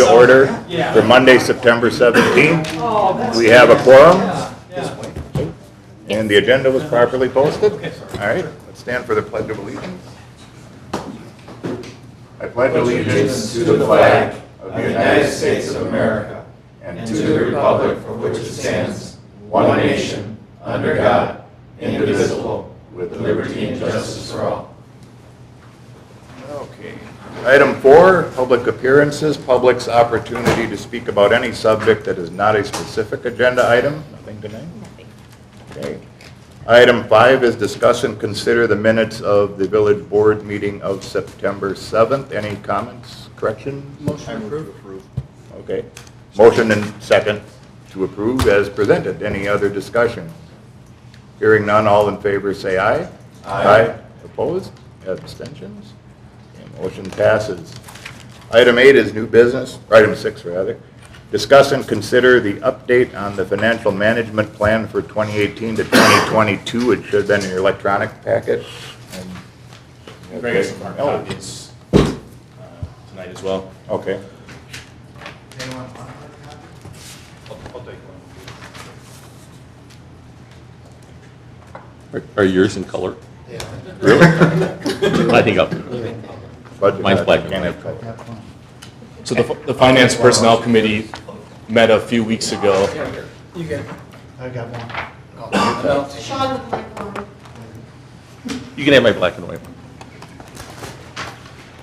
to order for Monday, September 17th. We have a quorum, and the agenda was properly posted. All right, let's stand for the Pledge of Allegiance. I pledge allegiance to the flag of the United States of America and to the republic for which it stands, one nation, under God, indivisible, with liberty and justice for all. Okay. Item 4, public appearances, public's opportunity to speak about any subject that is not a specific agenda item. Nothing tonight? Nothing. Okay. Item 5 is discuss and consider the minutes of the village board meeting of September 7th. Any comments, corrections? Motion approved. Okay. Motion and second to approve as presented. Any other discussion? Hearing none, all in favor say aye. Aye. Opposed? Abstentions? Okay, motion passes. Item 8 is new business, or item 6 rather. Discuss and consider the update on the financial management plan for 2018 to 2022. It should have been in your electronic packet. And Greg has some more copies tonight as well. Okay. I'll take one. Are yours in color? Really? I think I'll, Budget Mine's black. can't have color. So the Finance Personnel Committee met a few weeks ago. You get, I got one. Sean would like one. you can have my black and white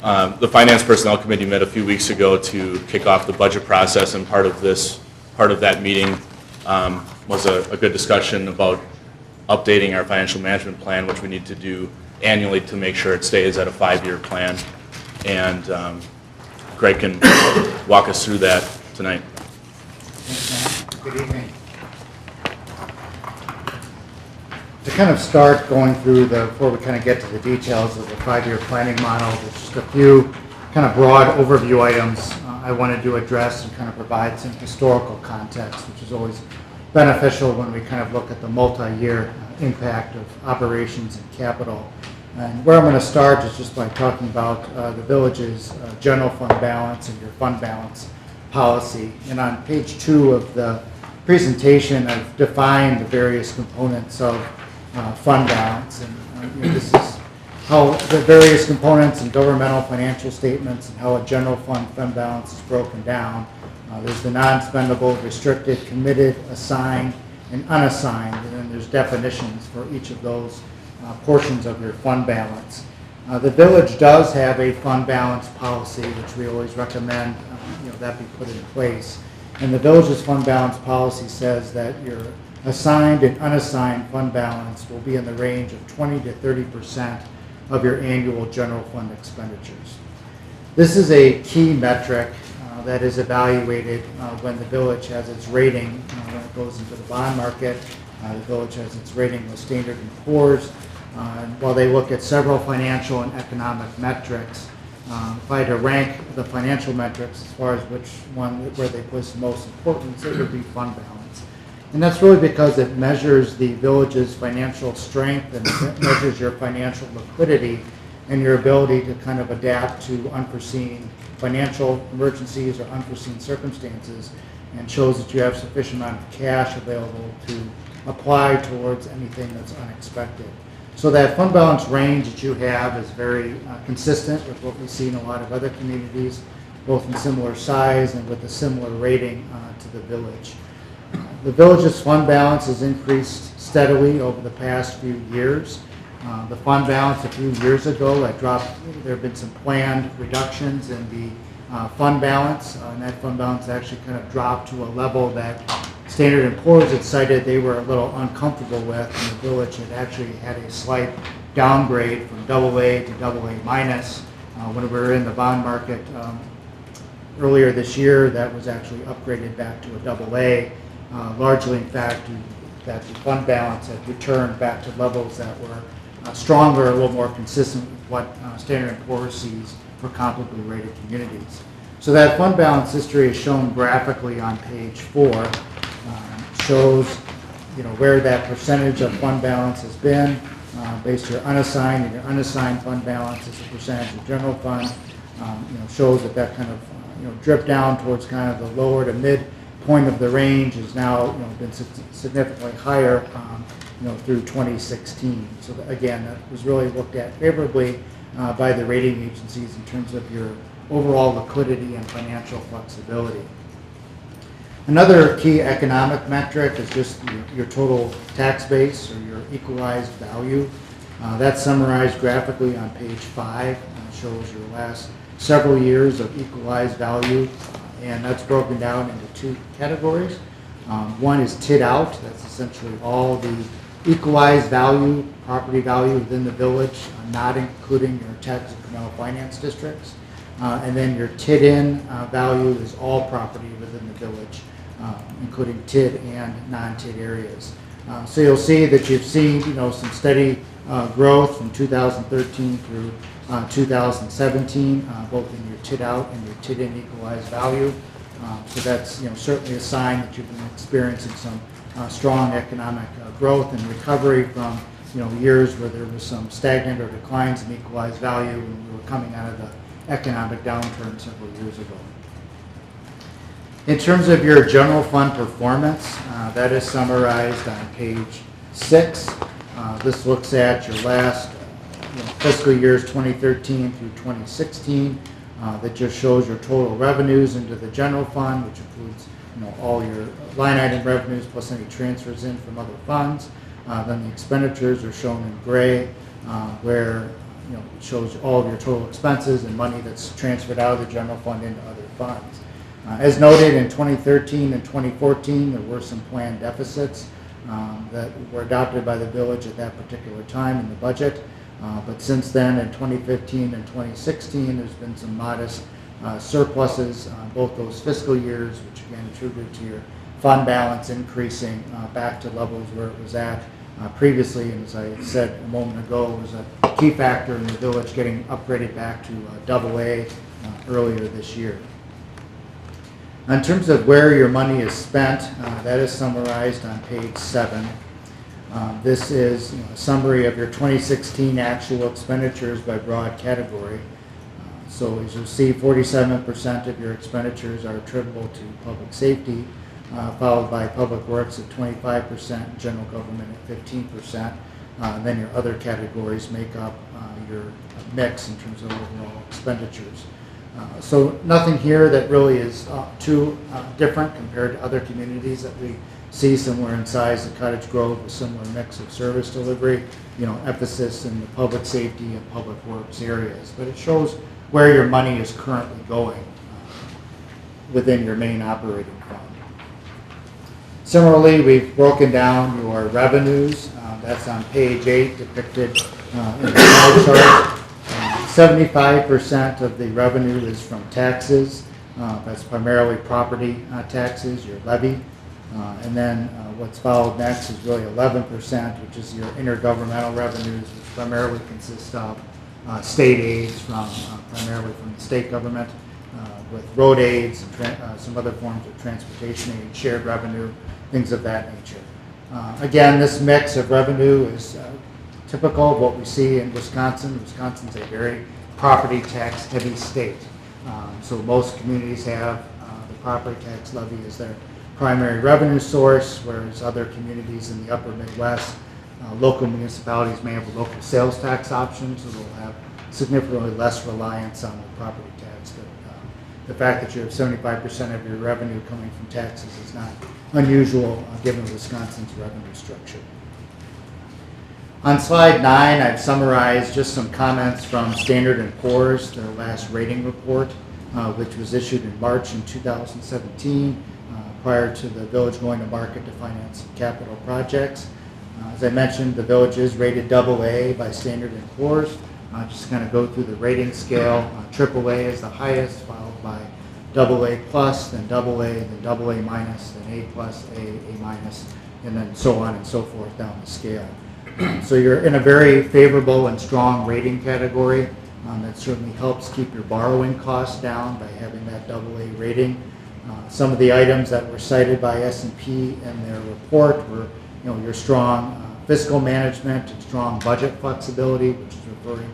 one. The Finance Personnel Committee met a few weeks ago to kick off the budget process, and part of that meeting was a good discussion about updating our financial management plan, which we need to do annually to make sure it stays at a 5-year plan. And Greg can walk us through that tonight. Good evening. To kind of start going through before we kind of get to the details of the 5-year planning model, there's just a few kind of broad overview items I wanted to address and kind of provide some historical context, which is always beneficial when we kind of look at the multi-year impact of operations and capital. And where I'm going to start is just by talking about the village's general fund balance and your fund balance policy. And on page 2 of the presentation, I've defined the various components of fund balance. And this is how the various components in governmental financial statements and how a general fund balance is broken down. There's the non-spendable, restricted, committed, assigned, and unassigned. And then there's definitions for each of those portions of your fund balance. The village does have a fund balance policy, which we always recommend that be put in place. And the village's fund balance policy says that your assigned and unassigned fund balance will be in the range of 20 to 30% of your annual general fund expenditures. This is a key metric that is evaluated when the village has its rating, when it goes into the bond market. The village has its rating with Standard & Poor's. While they look at several financial and economic metrics, if I had to rank the financial metrics as far as which one, where they place the most importance, it would be fund balance. And that's really because it measures the village's financial strength and it measures your financial liquidity and your ability to kind of adapt to unforeseen financial emergencies or unforeseen circumstances, and shows that you have sufficient amount of cash available to apply towards anything that's unexpected. So that fund balance range that you have is very consistent with what we see in a lot of other communities, both in similar size and with a similar rating to the village. The village's fund balance has increased steadily over the past few years. The fund balance a few years ago that dropped. There have been some planned reductions in the fund balance, and that fund balance actually kind of dropped to a level that Standard & Poor's had cited they were a little uncomfortable with, and the village had actually had a slight downgrade from AA to AA minus. When we were in the bond market earlier this year, that was actually upgraded back to a AA, largely in fact that the fund balance had returned back to levels that were stronger, a little more consistent with what Standard & Poor's sees for comparably rated communities. So that fund balance history is shown graphically on page 4. Shows where that percentage of fund balance has been based on your unassigned, and your unassigned fund balance as a percentage of general fund. Shows that kind of drip down towards kind of the lower to mid point of the range is now been significantly higher through 2016. So again, that was really looked at favorably by the rating agencies in terms of your overall liquidity and financial flexibility. Another key economic metric is just your total tax base or your equalized value. That's summarized graphically on page 5. Shows your last several years of equalized value, and that's broken down into 2 categories. One is TID out. That's essentially all the equalized value, property value within the village, not including your tax incremental finance districts. And then your TID in value is all property within the village, including TID and non-TID areas. So you'll see that you've seen some steady growth from 2013 through 2017, both in your TID out and your TID in equalized value. So that's certainly a sign that you've been experiencing some strong economic growth and recovery from years where there was some stagnant or declines in equalized value when we were coming out of the economic downturn several years ago. In terms of your general fund performance, that is summarized on page 6. This looks at your last fiscal years 2013 through 2016. That just shows your total revenues into the general fund, which includes all your line item revenues plus any transfers in from other funds. Then the expenditures are shown in gray, where it shows all of your total expenses and money that's transferred out of the general fund into other funds. As noted in 2013 and 2014, there were some planned deficits that were adopted by the village at that particular time in the budget. But since then, in 2015 and 2016, there's been some modest surpluses on both those fiscal years, which again attributed to your fund balance increasing back to levels where it was at previously. And as I said a moment ago, it was a key factor in the village getting upgraded back to AA earlier this year. In terms of where your money is spent, that is summarized on page 7. This is a summary of your 2016 actual expenditures by broad category. So as you'll see, 47% of your expenditures are attributable to public safety, followed by public works at 25%, general government at 15%. Then your other categories make up your mix in terms of overall expenditures. So nothing here that really is too different compared to other communities that we see similar in size to Cottage Grove, a similar mix of service delivery, emphasis in the public safety and public works areas. But it shows where your money is currently going within your main operating fund. Similarly, we've broken down your revenues. That's on page 8, depicted in the pie chart. 75% of the revenue is from taxes. That's primarily property taxes, your levy. And then what's followed next is really 11%, which is your intergovernmental revenues, which primarily consist of state aids primarily from the state government, with road aids and some other forms of transportation aid, shared revenue, things of that nature. Again, this mix of revenue is typical of what we see in Wisconsin. Wisconsin's a very property tax heavy state. So most communities have the property tax levy as their primary revenue source, whereas other communities in the upper Midwest, local municipalities may have a local sales tax option, so they'll have significantly less reliance on the property tax. But the fact that you have 75% of your revenue coming from taxes is not unusual given Wisconsin's revenue structure. On slide 9, I've summarized just some comments from Standard & Poor's, their last rating report, which was issued in March in 2017, prior to the village going to market to finance capital projects. As I mentioned, the village is rated AA by Standard & Poor's. Just kind of go through the rating scale. AAA is the highest, followed by AA+, then AA, then AA-, then A+, A-, and then so on and so forth down the scale. So you're in a very favorable and strong rating category. That certainly helps keep your borrowing costs down by having that AA rating. Some of the items that were cited by S&P in their report were, your strong fiscal management and strong budget flexibility, which is referring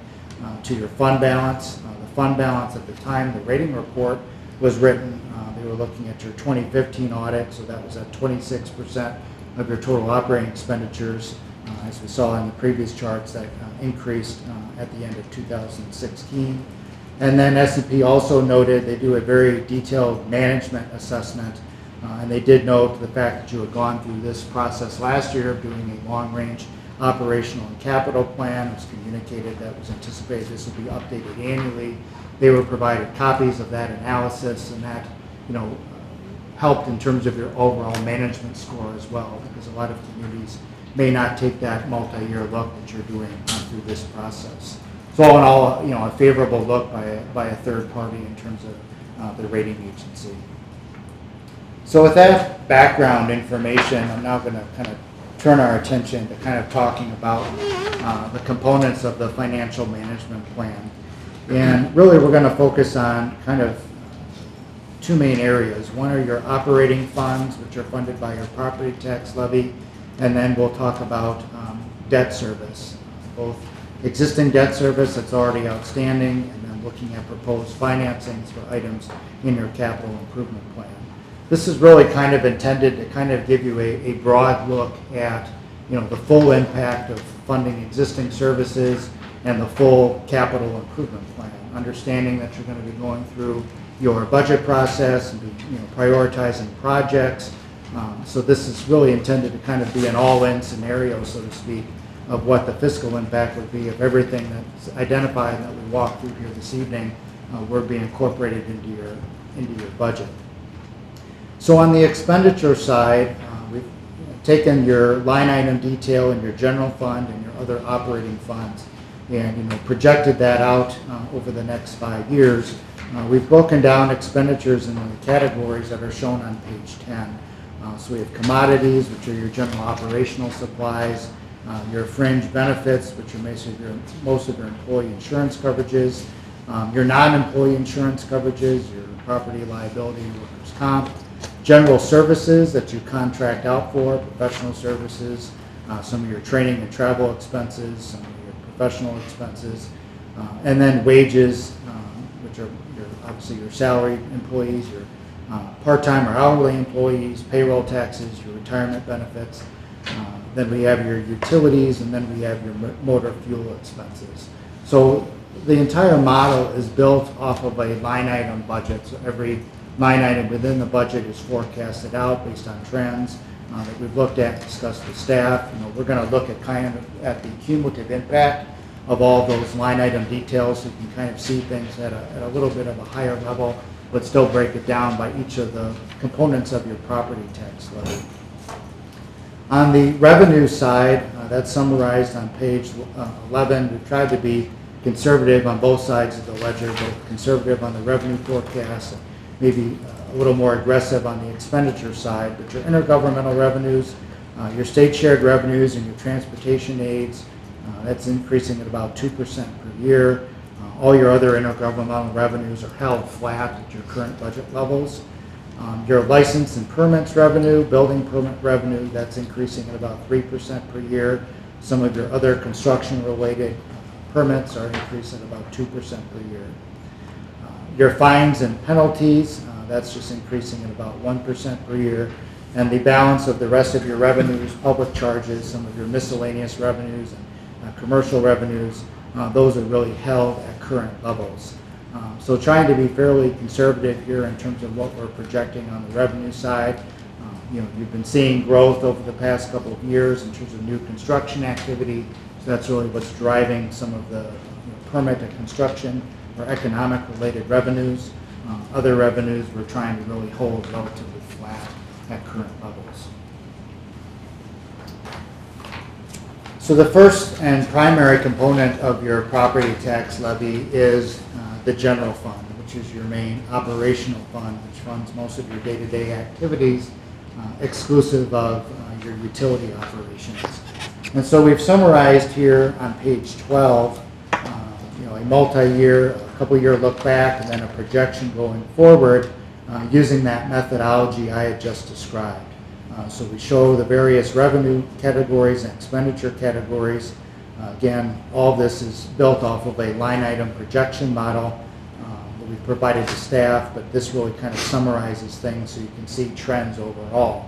to your fund balance. The fund balance at the time of the rating report was written. They were looking at your 2015 audit, so that was at 26% of your total operating expenditures. As we saw in the previous charts, that increased at the end of 2016. And then S&P also noted they do a very detailed management assessment, and they did note the fact that you had gone through this process last year of doing a long-range operational and capital plan. It was communicated that it was anticipated this would be updated annually. They were provided copies of that analysis, and that, helped in terms of your overall management score as well, because a lot of communities may not take that multi-year look that you're doing through this process. So all in all, a favorable look by a third party in terms of the rating agency. So with that background information, I'm now going to kind of turn our attention to kind of talking about the components of the financial management plan. And really we're going to focus on kind of two main areas. One are your operating funds, which are funded by your property tax levy, and then we'll talk about debt service, both existing debt service that's already outstanding, and then looking at proposed financings for items in your capital improvement plan. This is really kind of intended to kind of give you a broad look at the full impact of funding existing services and the full capital improvement plan, understanding that you're going to be going through your budget process and be prioritizing projects. So this is really intended to kind of be an all-in scenario, so to speak, of what the fiscal impact would be of everything that's identified that we walked through here this evening would be incorporated into your budget. So on the expenditure side, we've taken your line item detail in your general fund and your other operating funds and projected that out over the next 5 years. We've broken down expenditures into the categories that are shown on page 10. So we have commodities, which are your general operational supplies, your fringe benefits, which are most of your employee insurance coverages, your non-employee insurance coverages, your property liability, workers' comp, general services that you contract out for, professional services, some of your training and travel expenses, some of your professional expenses, and then wages, which are obviously your salaried employees, your part-time or hourly employees, payroll taxes, your retirement benefits. Then we have your utilities, and then we have your motor fuel expenses. So the entire model is built off of a line item budget. So every line item within the budget is forecasted out based on trends that we've looked at, discussed with staff. We're going to look at at the cumulative impact of all those line item details, so you can kind of see things at a little bit of a higher level, but still break it down by each of the components of your property tax levy. On the revenue side, that's summarized on page 11. We've tried to be conservative on both sides of the ledger, both conservative on the revenue forecast and maybe a little more aggressive on the expenditure side. But your intergovernmental revenues, your state shared revenues, and your transportation aids, that's increasing at about 2% per year. All your other intergovernmental revenues are held flat at your current budget levels. Your license and permits revenue, building permit revenue, that's increasing at about 3% per year. Some of your other construction-related permits are increasing at about 2% per year. Your fines and penalties, that's just increasing at about 1% per year. And the balance of the rest of your revenues, public charges, some of your miscellaneous revenues, and commercial revenues, those are really held at current levels. So trying to be fairly conservative here in terms of what we're projecting on the revenue side. You've been seeing growth over the past couple of years in terms of new construction activity. So that's really what's driving some of the permit and construction or economic related revenues. Other revenues we're trying to really hold relatively flat at current levels. So the first and primary component of your property tax levy is the general fund, which is your main operational fund, which funds most of your day-to-day activities, exclusive of your utility operations. And so we've summarized here on page 12, a multi-year, a couple-year look back, and then a projection going forward using that methodology I had just described. So we show the various revenue categories and expenditure categories. Again, all this is built off of a line item projection model that we provided to staff, but this really kind of summarizes things so you can see trends overall.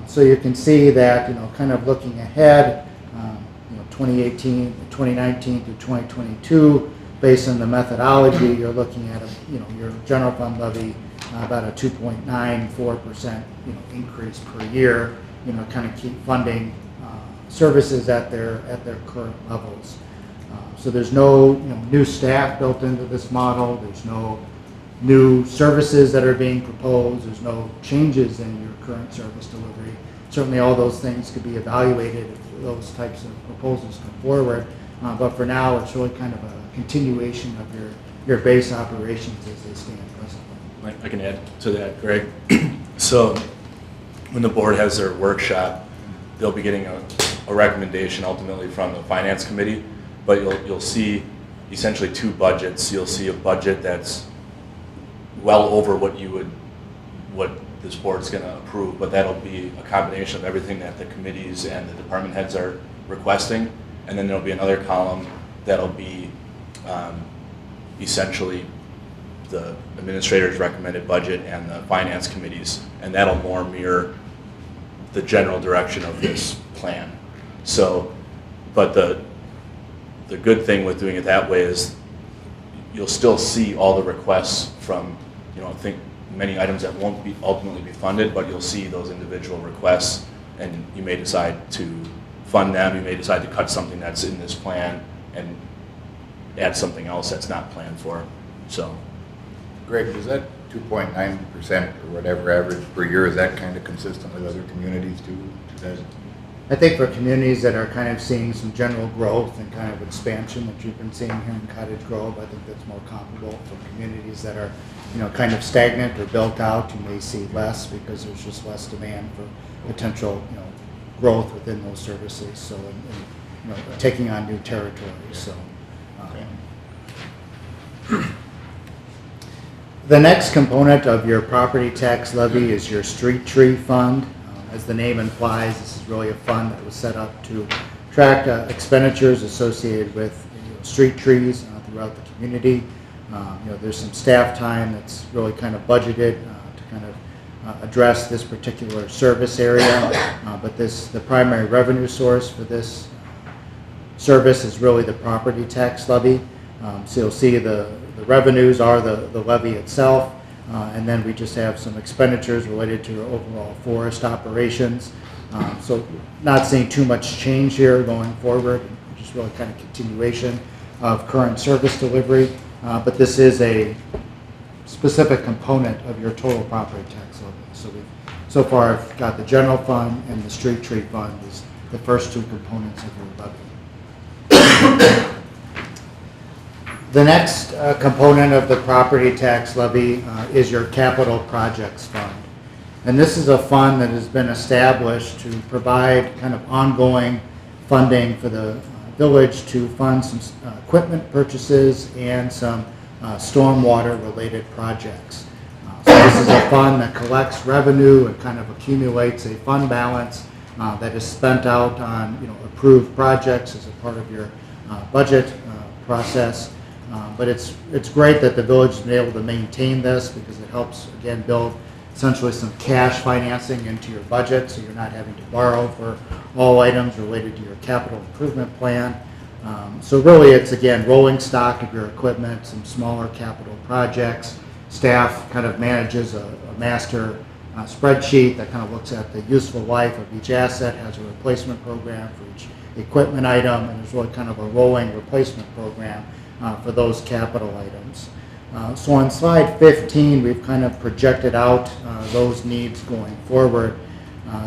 So you can see that, kind of looking ahead, 2018, 2019 to 2022, based on the methodology, you're looking at your general fund levy about a 2.94% increase per year. Kind of keep funding services at their current levels. So there's no new staff built into this model. There's no new services that are being proposed. There's no changes in your current service delivery. Certainly all those things could be evaluated if those types of proposals come forward. But for now, it's really kind of a continuation of your base operations as they stand presently. I can add to that, Greg. So when the board has their workshop, they'll be getting a recommendation ultimately from the finance committee, but you'll see essentially two budgets. You'll see a budget that's well over what this board's going to approve, but that'll be a combination of everything that the committees and the department heads are requesting, and then there'll be another column that'll be essentially the administrator's recommended budget and the finance committees, and that'll more mirror the general direction of this plan. So, but the good thing with doing it that way is you'll still see all the requests from, I think many items that won't be ultimately be funded, but you'll see those individual requests, and you may decide to fund them. You may decide to cut something that's in this plan and add something else that's not planned for. So, Greg, is that 2.9% or whatever average per year, is that kind of consistent with other communities too? I think for communities that are kind of seeing some general growth and kind of expansion that you've been seeing here in Cottage Grove, I think that's more comparable. For communities that are, kind of stagnant or built out, you may see less because there's just less demand for potential, growth within those services. So, taking on new territories. So. The next component of your property tax levy is your street tree fund. As the name implies, this is really a fund that was set up to track expenditures associated with street trees throughout the community. There's some staff time that's really kind of budgeted to kind of address this particular service area, but the primary revenue source for this service is really the property tax levy. So you'll see the revenues are the levy itself, and then we just have some expenditures related to overall forest operations. So not seeing too much change here going forward, just really kind of continuation of current service delivery, but this is a specific component of your total property tax levy. So far I've got the general fund and the street tree fund is the first two components of your levy. The next component of the property tax levy is your capital projects fund. And this is a fund that has been established to provide kind of ongoing funding for the village to fund some equipment purchases and some stormwater related projects. So this is a fund that collects revenue and kind of accumulates a fund balance that is spent out on approved projects as a part of your budget process. But it's great that the village has been able to maintain this because it helps, again, build essentially some cash financing into your budget so you're not having to borrow for all items related to your capital improvement plan. So really it's, again, rolling stock of your equipment, some smaller capital projects. Staff kind of manages a master spreadsheet that kind of looks at the useful life of each asset, has a replacement program for each equipment item, and there's really kind of a rolling replacement program for those capital items. So on slide 15, we've kind of projected out those needs going forward.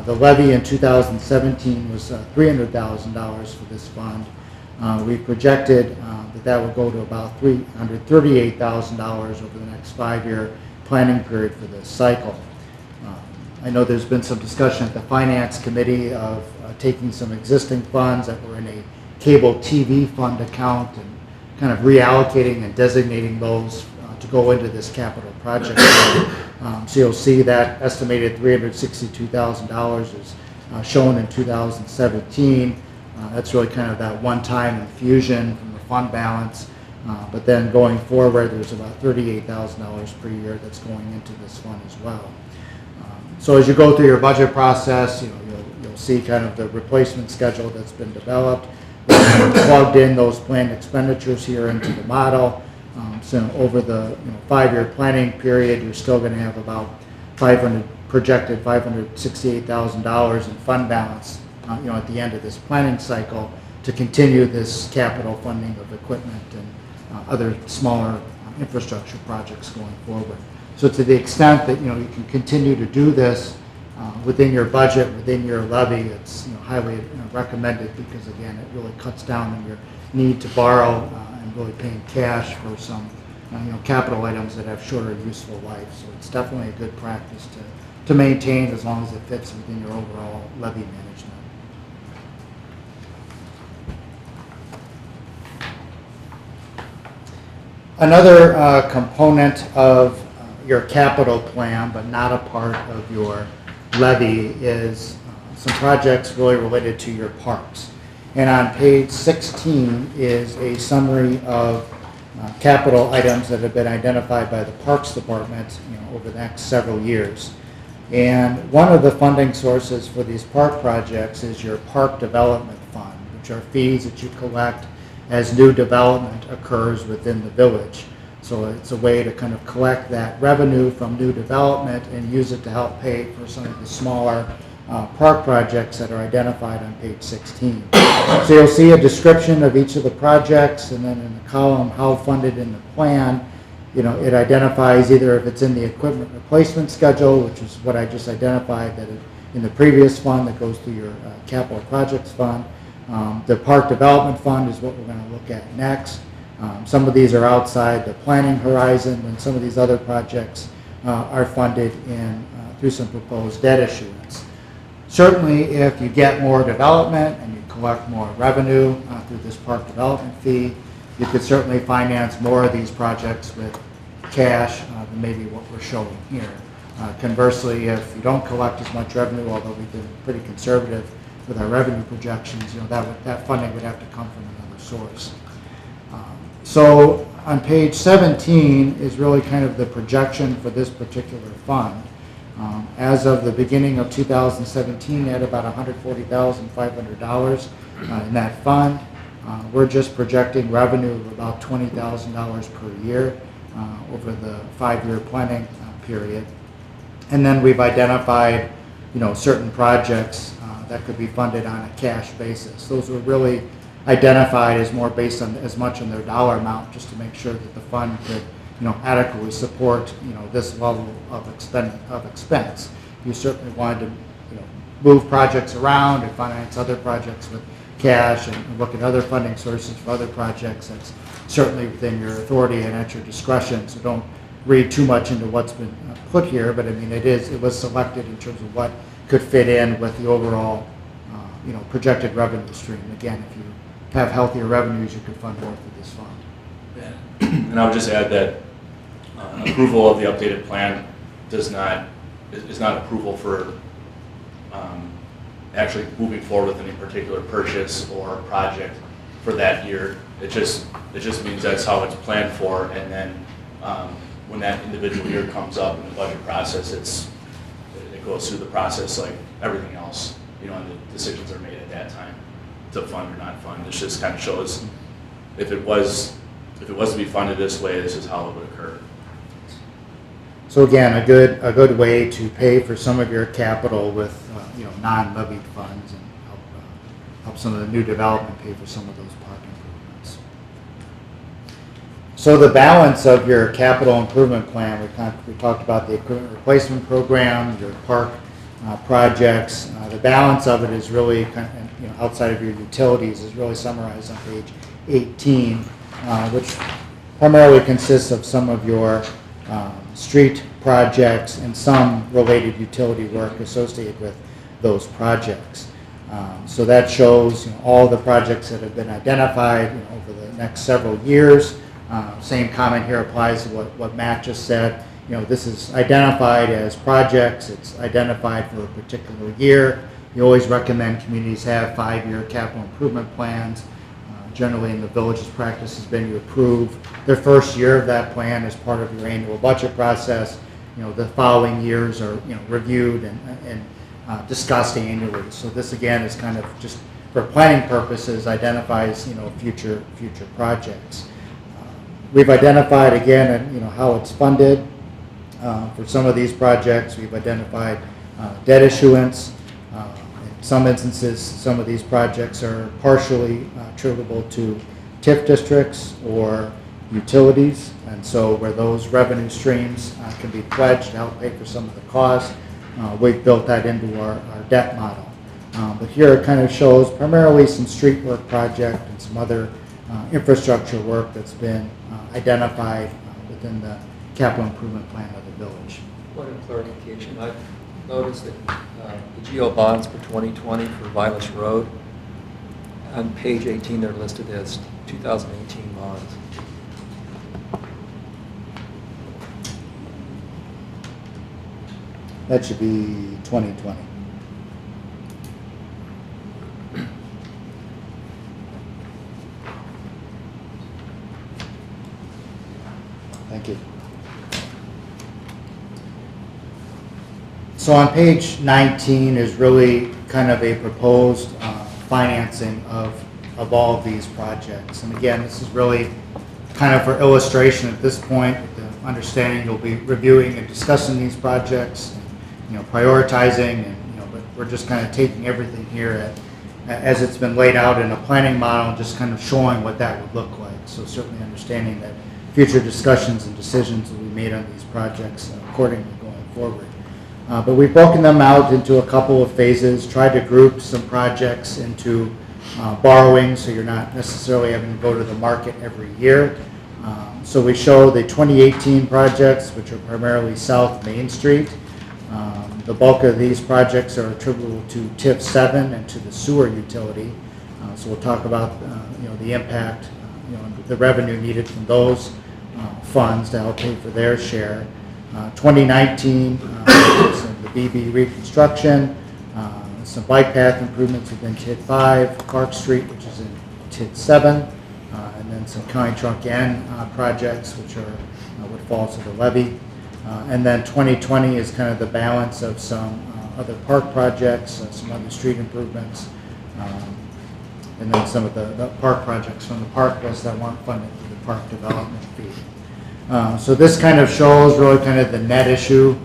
The levy in 2017 was $300,000 for this fund. We projected that would go to about $338,000 over the next 5-year planning period for this cycle. I know there's been some discussion at the Finance Committee of taking some existing funds that were in a cable TV fund account and kind of reallocating and designating those to go into this capital project. So you'll see that estimated $362,000 is shown in 2017. That's really kind of that one-time infusion from the fund balance But then going forward, there's about $38,000 per year that's going into this fund as well. So as you go through your budget process, you'll see kind of the replacement schedule that's been developed. We've plugged in those planned expenditures here into the model. So over the 5-year planning period, you're still going to have about projected $568,000 in fund balance, at the end of this planning cycle to continue this capital funding of equipment and other smaller infrastructure projects going forward. So to the extent that you can continue to do this within your budget, within your levy, it's highly recommended because again, it really cuts down on your need to borrow and really paying cash for some capital items that have shorter useful life. So it's definitely a good practice to maintain as long as it fits within your overall levy management. Another component of your capital plan, but not a part of your levy, is some projects really related to your parks. And on page 16 is a summary of capital items that have been identified by the Parks Department over the next several years. And one of the funding sources for these park projects is your Park Development Fund, which are fees that you collect as new development occurs within the village. So it's a way to kind of collect that revenue from new development and use it to help pay for some of the smaller park projects that are identified on page 16. So you'll see a description of each of the projects, and then in the column how funded in the plan, it identifies either if it's in the equipment replacement schedule, which is what I just identified, that in the previous fund that goes through your capital projects fund. The Park Development Fund is what we're going to look at next. Some of these are outside the planning horizon, and some of these other projects are funded through some proposed debt issuance. Certainly, if you get more development and you collect more revenue through this park development fee, you could certainly finance more of these projects with cash than maybe what we're showing here. Conversely, if you don't collect as much revenue, although we've been pretty conservative with our revenue projections, that funding would have to come from another source. So on page 17 is really kind of the projection for this particular fund. As of the beginning of 2017, at about $140,500 in that fund. We're just projecting revenue of about $20,000 per year over the 5-year planning period. And then we've identified, certain projects that could be funded on a cash basis. Those were really identified as more based on as much on their dollar amount, just to make sure that the fund could adequately support this level of expense. You certainly wanted to move projects around and finance other projects with cash and look at other funding sources for other projects. That's certainly within your authority and at your discretion, so don't read too much into what's been put here, but I mean it was selected in terms of what could fit in with the overall projected revenue stream. Again, if you have healthier revenues, you could fund more through this fund. And I would just add that approval of the updated plan is not approval for actually moving forward with any particular purchase or project for that year. It just means that's how it's planned for, and then when that individual year comes up in the budget process, it goes through the process like everything else, and the decisions are made at that time to fund or not fund. This just kind of shows if it was to be funded this way, this is how it would occur. So again, a good way to pay for some of your capital with non-levied funds, and help some of the new development pay for some of those park improvements. So the balance of your capital improvement plan, we talked about the equipment replacement program, your park projects. The balance of it is really outside of your utilities is really summarized on page 18, which primarily consists of some of your street projects and some related utility work associated with those projects. So that shows all the projects that have been identified over the next several years. Same comment here applies to what Matt just said. This is identified as projects. It's identified for a particular year. You always recommend communities have 5-year capital improvement plans. generally in the village's practice has been you approve the first year of that plan as part of your annual budget process. The following years are, reviewed and discussed annually. So this again is kind of just for planning purposes identifies, future projects. We've identified again, how it's funded. For some of these projects, we've identified debt issuance. In some instances, some of these projects are partially attributable to TIF districts or utilities, and so where those revenue streams can be pledged to help pay for some of the costs, we've built that into our debt model. But here it kind of shows primarily some street work project and some other infrastructure work that's been identified within the capital improvement plan of the village. Point of clarification, I've noticed that the GO bonds for 2020 for Vilas Road, on page 18 they're listed as 2018 bonds. That should be 2020. Thank you. So on page 19 is really kind of a proposed financing of all of these projects. And again, this is really kind of for illustration at this point, with the understanding you'll be reviewing and discussing these projects, prioritizing, and but we're just kind of taking everything here as it's been laid out in a planning model, and just kind of showing what that would look like. So certainly understanding that future discussions and decisions will be made on these projects accordingly going forward. But we've broken them out into a couple of phases, tried to group some projects into borrowing, so you're not necessarily having to go to the market every year. So we show the 2018 projects, which are primarily South Main Street. The bulk of these projects are attributable to TIF 7 and to the sewer utility. So we'll talk about the impact, the revenue needed from those funds to help pay for their share. 2019, the BB reconstruction, some bike path improvements within TID 5, Park Street, which is in TID 7, and then some county trunk N projects, which are would fall to the levy. And then 2020 is kind of the balance of some other park projects, some other street improvements, and then some of the park projects from the park list that weren't funded through the park development fee. So this kind of shows really kind of the net issue,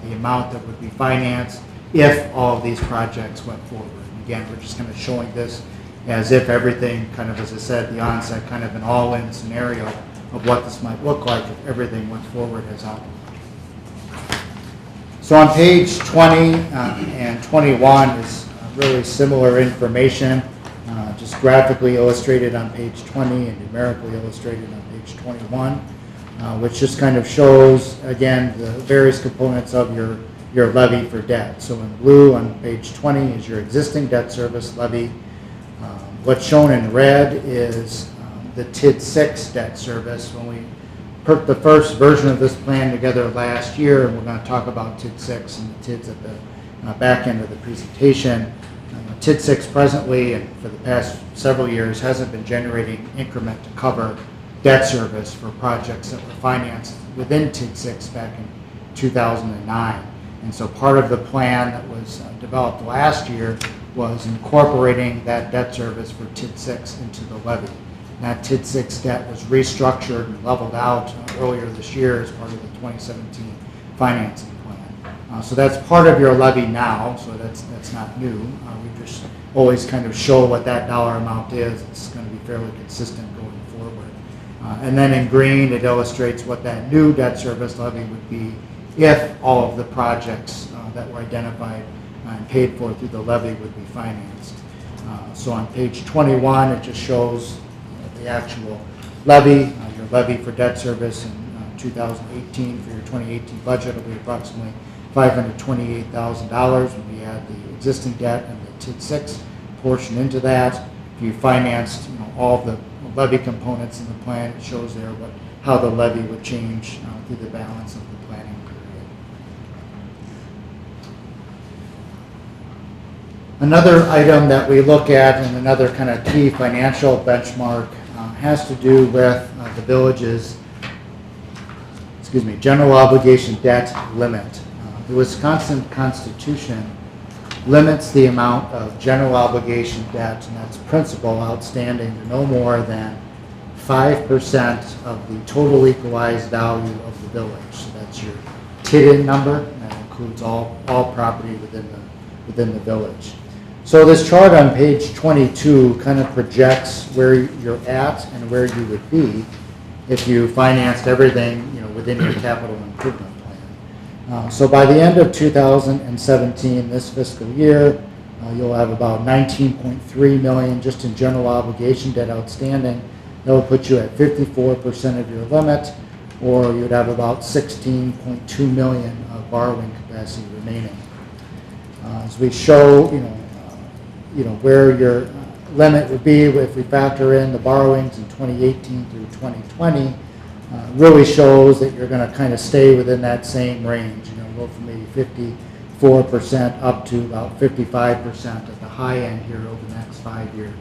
the amount that would be financed if all of these projects went forward. And again, we're just kind of showing this as if everything kind of, as I said at the onset, kind of an all-in scenario of what this might look like if everything went forward as outlined. So on page 20 and 21 is really similar information, just graphically illustrated on page 20 and numerically illustrated on page 21, which just kind of shows, again, the various components of your levy for debt. So in blue on page 20 is your existing debt service levy. What's shown in red is the TID 6 debt service. When we put the first version of this plan together last year, and we're going to talk about TID 6 and the TIDs at the back end of the presentation. TID 6 presently, and for the past several years, hasn't been generating increment to cover debt service for projects that were financed within TID 6 back in 2009. And so part of the plan that was developed last year was incorporating that debt service for TID 6 into the levy. That TID 6 debt was restructured and leveled out earlier this year as part of the 2017 financing plan. So that's part of your levy now, so that's not new. We just always kind of show what that dollar amount is. It's going to be fairly consistent going forward. And then in green, it illustrates what that new debt service levy would be if all of the projects that were identified and paid for through the levy would be financed. So on page 21, it just shows the actual levy. Your levy for debt service in 2018 for your 2018 budget will be approximately $528,000 when we add the existing debt and the TID 6 portion into that. If you financed all of the levy components in the plan, it shows there how the levy would change through the balance of the planning period. Another item that we look at and another kind of key financial benchmark has to do with the village's, general obligation debt limit. The Wisconsin Constitution limits the amount of general obligation debt, and that's principal outstanding, to no more than 5% of the total equalized value of the village. So that's your TIDIN number, and that includes all property within the village. So this chart on page 22 kind of projects where you're at and where you would be if you financed everything, within your capital improvement plan. So by the end of 2017, this fiscal year, you'll have about $19.3 million just in general obligation debt outstanding. That will put you at 54% of your limit, or you'd have about $16.2 million of borrowing capacity remaining. As we show, where your limit would be if we factor in the borrowings in 2018 through 2020, really shows that you're going to kind of stay within that same range. Go from maybe 54% up to about 55% at the high end here over the next 5-year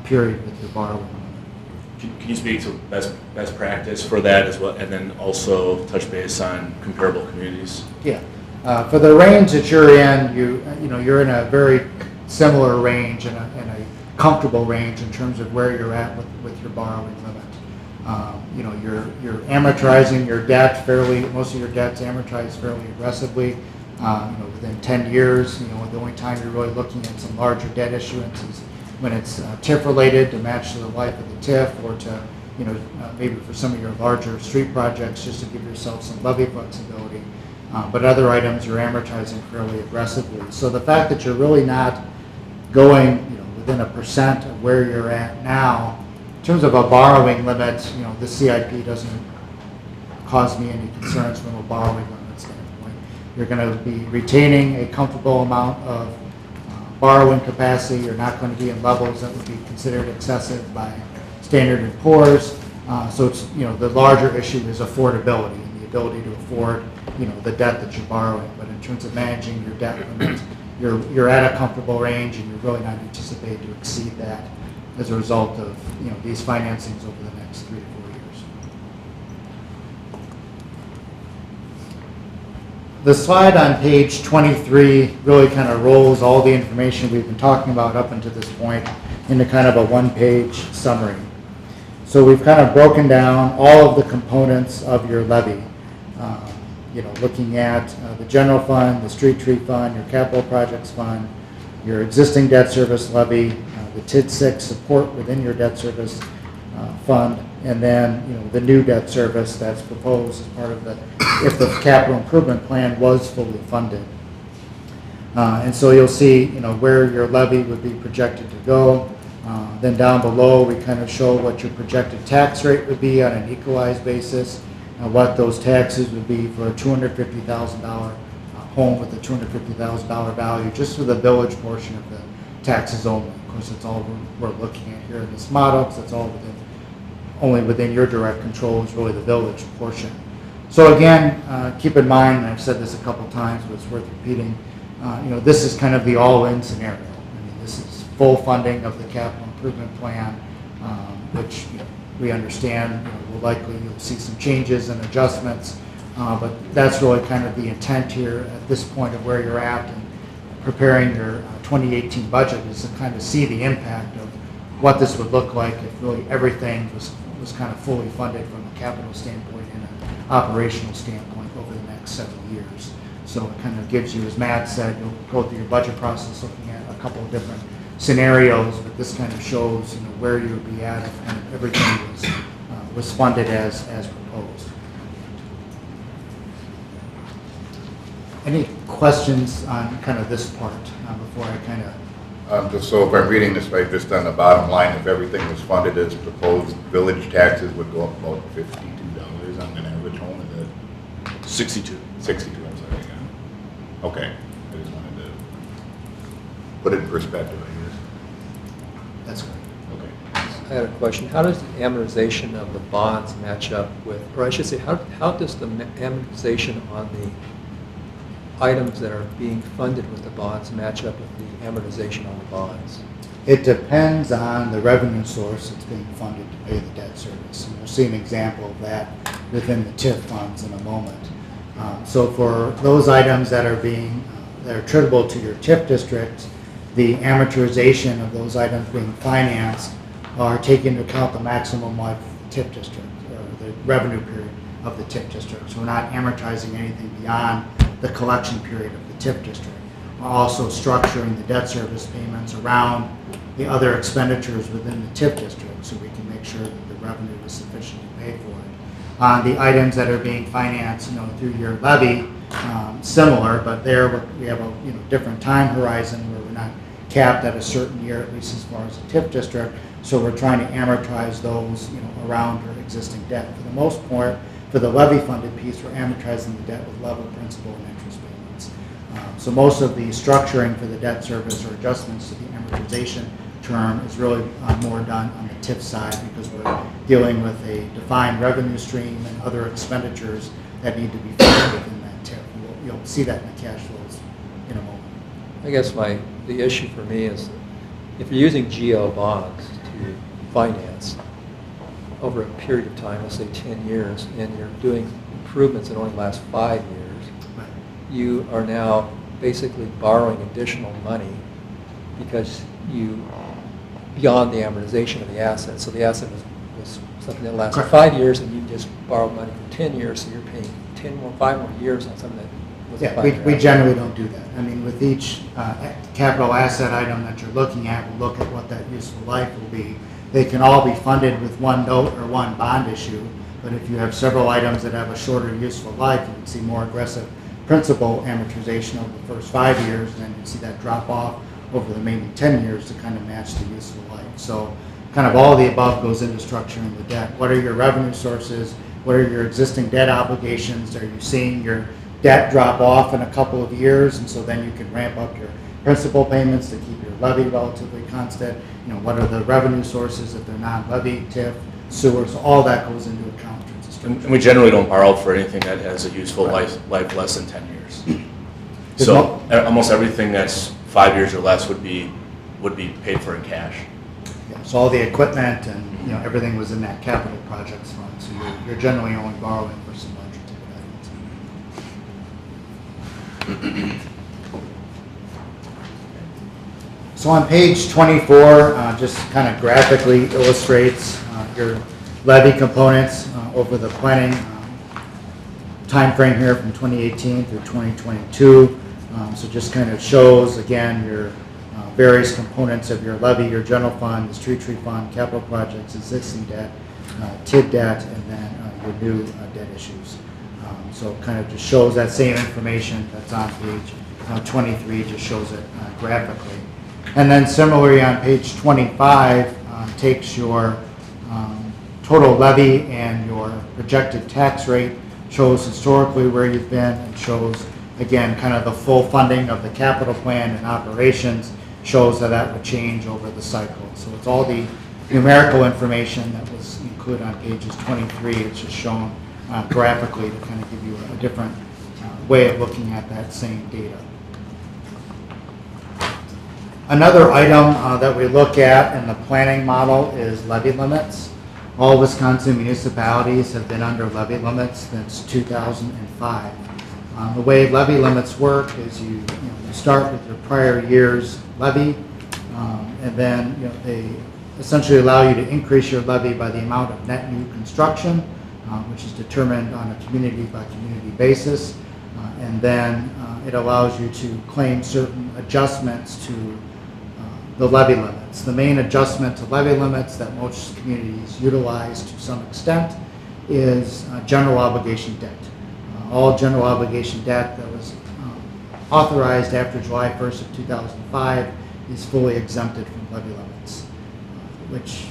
period with your borrowing limit. Can you speak to best practice for that as well, and then also touch base on comparable communities? Yeah. For the range that you're in, you're in a very similar range and a comfortable range in terms of where you're at with your borrowing limit. You're amortizing your debt most of your debt's amortized fairly aggressively. Within 10 years, the only time you're really looking at some larger debt issuance is when it's TIF related to match to the life of the TIF, or to, maybe for some of your larger street projects, just to give yourself some levy flexibility. But other items you're amortizing fairly aggressively. So the fact that you're really not going, within 1% of where you're at now, in terms of a borrowing limit, the CIP doesn't cause me any concerns from a borrowing limit standpoint. You're going to be retaining a comfortable amount of borrowing capacity. You're not going to be in levels that would be considered excessive by Standard & Poor's. So it's, the larger issue is affordability and the ability to afford, the debt that you're borrowing. But in terms of managing your debt limit, you're at a comfortable range, and you're really not anticipated to exceed that as a result of, these financings over the next 3 to 4 years. The slide on page 23 really kind of rolls all the information we've been talking about up until this point into kind of a one-page summary. So we've kind of broken down all of the components of your levy, looking at the general fund, the street tree fund, your capital projects fund, your existing debt service levy, the TID6 support within your debt service fund, and then the new debt service that's proposed as part of if the capital improvement plan was fully funded. And so you'll see where your levy would be projected to go. Then down below we kind of show what your projected tax rate would be on an equalized basis, what those taxes would be for a $250,000 home with a $250,000 value, just for the village portion of the taxes only. Of course, that's all we're looking at here in this model, because that's all only within your direct control is really the village portion. So again, keep in mind, and I've said this a couple times, but it's worth repeating, this is kind of the all-in scenario. This is full funding of the capital improvement plan, which we understand will likely you'll see some changes and adjustments, but that's really kind of the intent here at this point of where you're at and preparing your 2018 budget, is to kind of see the impact of what this would look like if really everything was kind of fully funded from a capital standpoint and an operational standpoint over the next several years. So it kind of gives you, as Matt said, you'll go through your budget process looking at a couple of different scenarios, but this kind of shows where you would be at if kind of everything was funded as proposed. Any questions on kind of this part before I kind of... Just so if I'm reading this right, just on the bottom line, if everything was funded as proposed, village taxes would go up about $52 on an average home, is that 62. 62, I'm sorry, yeah. Okay, I just wanted to put it in perspective, I guess. That's great. Okay. I had a question. How does the amortization of the bonds match up with, or I should say, how does the amortization on the items that are being funded with the bonds match up with the amortization on the bonds? It depends on the revenue source that's being funded to pay the debt service. And we'll see an example of that within the TIF funds in a moment. So for those items that are that are attributable to your TIF district, the amortization of those items being financed are taking into account the maximum life of the TIF district, or the revenue period of the TIF district. So we're not amortizing anything beyond the collection period of the TIF district. We're also structuring the debt service payments around the other expenditures within the TIF district, so we can make sure that the revenue is sufficient to pay for it. On the items that are being financed, through your levy, similar, but there we have a different time horizon where we're not capped at a certain year, at least as far as the TIF district. So we're trying to amortize those, around your existing debt. For the most part, for the levy-funded piece, we're amortizing the debt with level principal and interest payments. So most of the structuring for the debt service or adjustments to the amortization term is really more done on the TIF side, because we're dealing with a defined revenue stream and other expenditures that need to be funded within that TIF. You'll see that in the cash flows in a moment. I guess the issue for me is if you're using GO bonds to finance over a period of time, let's say 10 years, and you're doing improvements that only last 5 years, Right. you are now basically borrowing additional money because beyond the amortization of the asset. So the asset was something that lasted Correct. 5 years, and you just borrowed money for 10 years, so you're paying 5 more years on something that was a Yeah, 5-year we asset. generally don't do that. I mean, with each capital asset item that you're looking at, we'll look at what that useful life will be. They can all be funded with one note or one bond issue, but if you have several items that have a shorter useful life, you can see more aggressive principal amortization over the first 5 years, and then you see that drop off over the maybe 10 years to kind of match the useful life. So kind of all the above goes into structuring the debt. What are your revenue sources? What are your existing debt obligations? Are you seeing your debt drop off in a couple of years, and so then you can ramp up your principal payments to keep your levy relatively constant? What are the revenue sources if they're non-levy, TIF, sewers? All that goes into account in terms of structure. And we generally don't borrow for anything that has a useful life less than 10 years. So almost everything that's 5 years or less would be paid for in cash. Yeah, so all the equipment and everything was in that capital projects fund. So you're generally only borrowing for some larger ticket items. So on page 24, just kind of graphically illustrates your levy components over the planning time frame here from 2018 through 2022. So just kind of shows, again, your various components of your levy, your general fund, the street tree fund, capital projects, existing debt, TID debt, and then your new debt issues. So it kind of just shows that same information that's on page 23, just shows it graphically. And then similarly on page 25, takes your total levy and your projected tax rate, shows historically where you've been, and shows, again, kind of the full funding of the capital plan and operations, shows how that would change over the cycle. So it's all the numerical information that was included on pages 23. It's just shown graphically to kind of give you a different way of looking at that same data. Another item that we look at in the planning model is levy limits. All Wisconsin municipalities have been under levy limits since 2005. The way levy limits work is you start with your prior year's levy, and then they essentially allow you to increase your levy by the amount of net new construction, which is determined on a community by community basis, and then it allows you to claim certain adjustments to the levy limits. The main adjustment to levy limits that most communities utilize to some extent is general obligation debt. All general obligation debt that was authorized after July 1st of 2005 is fully exempted from levy limits, which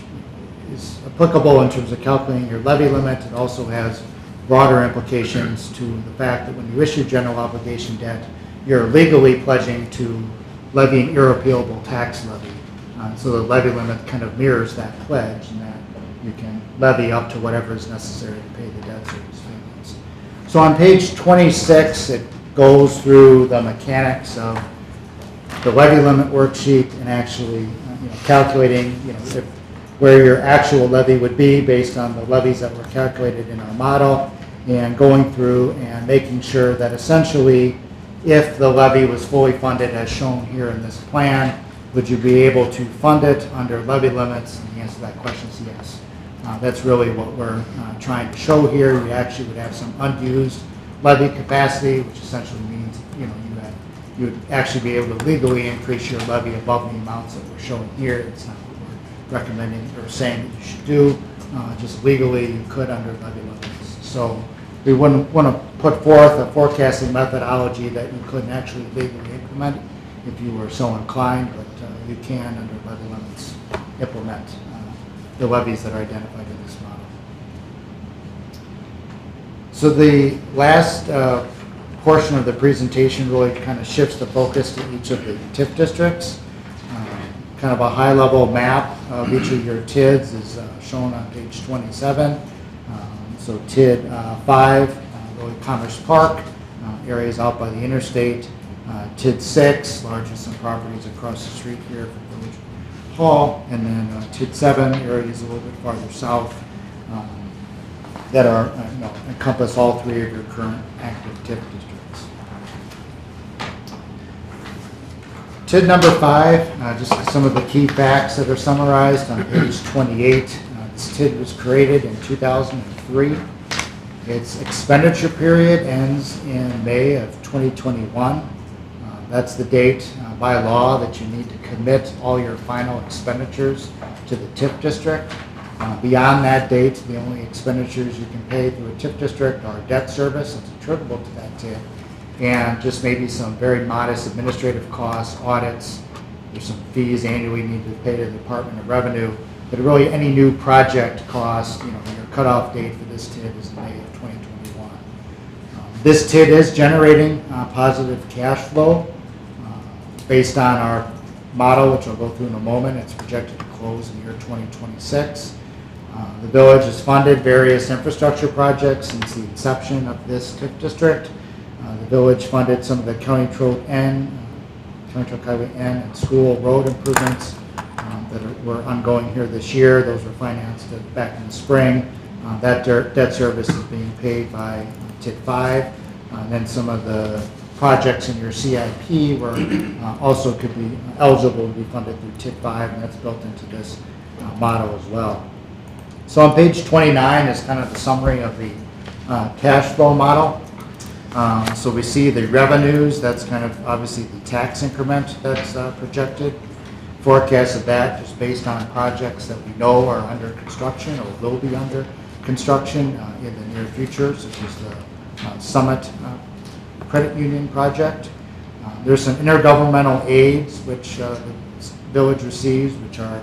is applicable in terms of calculating your levy limit. It also has broader implications to the fact that when you issue general obligation debt, you're legally pledging to levy an irrepealable tax levy. So the levy limit kind of mirrors that pledge, and that you can levy up to whatever is necessary to pay the debt service payments. So on page 26, it goes through the mechanics of the levy limit worksheet and actually calculating where your actual levy would be based on the levies that were calculated in our model, and going through and making sure that essentially if the levy was fully funded as shown here in this plan, would you be able to fund it under levy limits? And the answer to that question is yes. That's really what we're trying to show here. You actually would have some unused levy capacity, which essentially means you would actually be able to legally increase your levy above the amounts that we're showing here. It's not what we're recommending or saying that you should do. Just legally you could under levy limits. So we wouldn't want to put forth a forecasting methodology that you couldn't actually legally implement if you were so inclined, but you can under levy limits implement the levies that are identified in this model. So the last portion of the presentation really kind of shifts the focus to each of the TIF districts. Kind of a high-level map of each of your TIDs is shown on page 27. So TID 5, really Commerce Park, areas out by the interstate. TID 6, largest in properties across the street here from Village Hall. And then TID 7, areas a little bit farther south that are encompass all three of your current active TIF districts. TID number 5, just some of the key facts that are summarized on page 28. This TID was created in 2003. Its expenditure period ends in May of 2021. That's the date by law that you need to commit all your final expenditures to the TIF district. Beyond that date, the only expenditures you can pay through a TIF district are debt service that's attributable to that TIF, and just maybe some very modest administrative costs, audits. There's some fees annually you need to pay to the Department of Revenue, but really any new project cost, your cutoff date for this TID is May of 2021. This TID is generating positive cash flow based on our model, which I'll go through in a moment. It's projected to close in the year 2026. The village has funded various infrastructure projects since the inception of this TIF district. The village funded some of the County Road N, County Truck Highway N, and school road improvements that were ongoing here this year. Those were financed back in the spring. That debt service is being paid by TID 5. And then some of the projects in your CIP were also could be eligible to be funded through TID 5, and that's built into this model as well. So on page 29 is kind of the summary of the cash flow model. So we see the revenues, that's kind of obviously the tax increment that's projected. Forecast of that just based on projects that we know are under construction or will be under construction in the near future, such as the Summit Credit Union project. There's some intergovernmental aids which the village receives, which are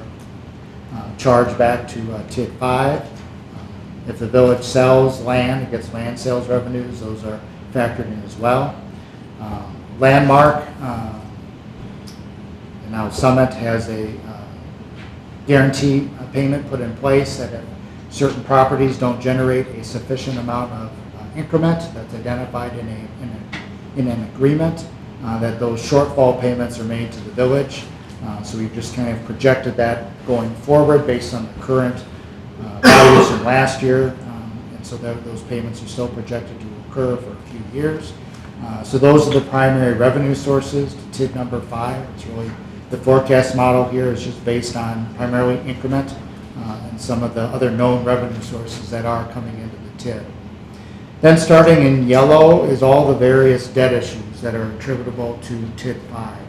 charged back to TID 5. If the village sells land, it gets land sales revenues, those are factored in as well. Landmark, and now Summit has a guarantee payment put in place that if certain properties don't generate a sufficient amount of increment that's identified in an agreement, that those shortfall payments are made to the village. So we've just kind of projected that going forward based on the current values from last year. And so those payments are still projected to occur for a few years. So those are the primary revenue sources to TID number 5. It's really the forecast model here is just based on primarily increment and some of the other known revenue sources that are coming into the TID. Then starting in yellow is all the various debt issues that are attributable to TID 5.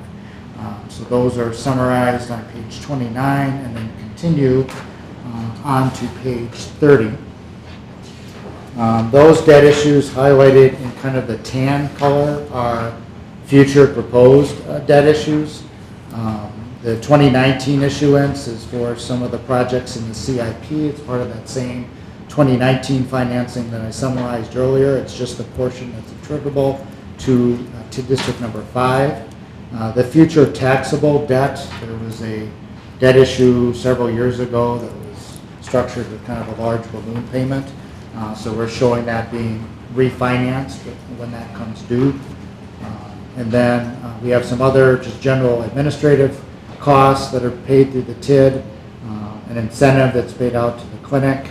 So those are summarized on page 29 and then continue on to page 30. Those debt issues highlighted in kind of the tan color are future proposed debt issues. The 2019 issuance is for some of the projects in the CIP. It's part of that same 2019 financing that I summarized earlier. It's just the portion that's attributable to district number 5. The future taxable debt, there was a debt issue several years ago that was structured with kind of a large balloon payment. So we're showing that being refinanced when that comes due And then we have some other just general administrative costs that are paid through the TID, an incentive that's paid out to the clinic.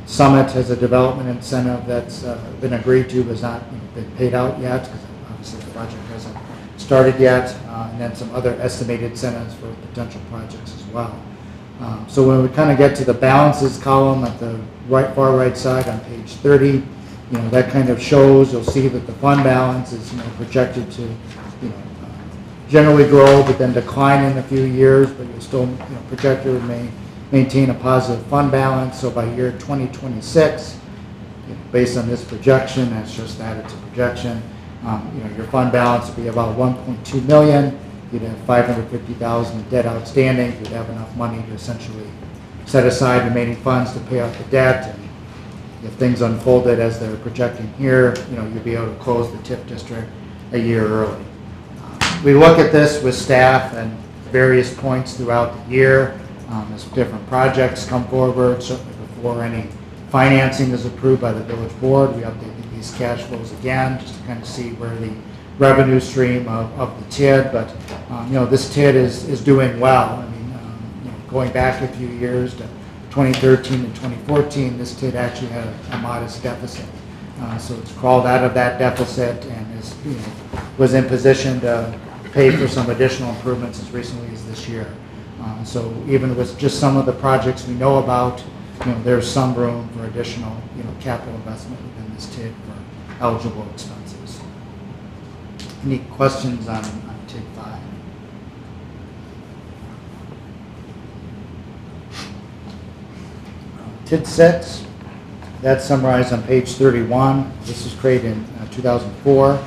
Summit has a development incentive that's been agreed to, but has not been paid out yet, because obviously the project hasn't started yet, and then some other estimated incentives for potential projects as well. So when we kind of get to the balances column at the far right side on page 30, that kind of shows, you'll see that the fund balance is projected to generally grow but then decline in a few years, but you'll still project it may maintain a positive fund balance. So by year 2026, based on this projection, that's just that, it's a projection, your fund balance would be about 1.2 million. You'd have 550,000 in debt outstanding. You'd have enough money to essentially set aside remaining funds to pay off the debt. And if things unfolded as they're projecting here, you'd be able to close the TIF district a year early. We look at this with staff and various points throughout the year as different projects come forward. Certainly before any financing is approved by the village board, we update these cash flows again just to kind of see where the revenue stream of the TID. But this TID is doing well. I mean, going back a few years to 2013 and 2014, this TID actually had a modest deficit. So it's crawled out of that deficit and is, was in position to pay for some additional improvements as recently as this year. So even with just some of the projects we know about, there's some room for additional, capital investment within this TID for eligible expenses. Any questions on TID 5? TID 6, that's summarized on page 31. This was created in 2004.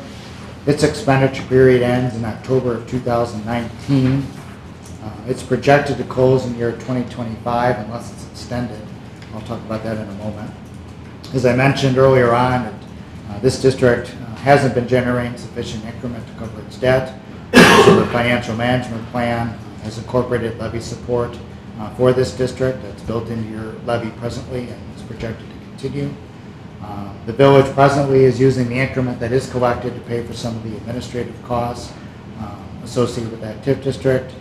Its expenditure period ends in October of 2019. It's projected to close in year 2025 unless it's extended. I'll talk about that in a moment. As I mentioned earlier on, this district hasn't been generating sufficient increment to cover its debt. So the financial management plan has incorporated levy support for this district. That's built into your levy presently and is projected to continue. The village presently is using the increment that is collected to pay for some of the administrative costs associated with that TIF district.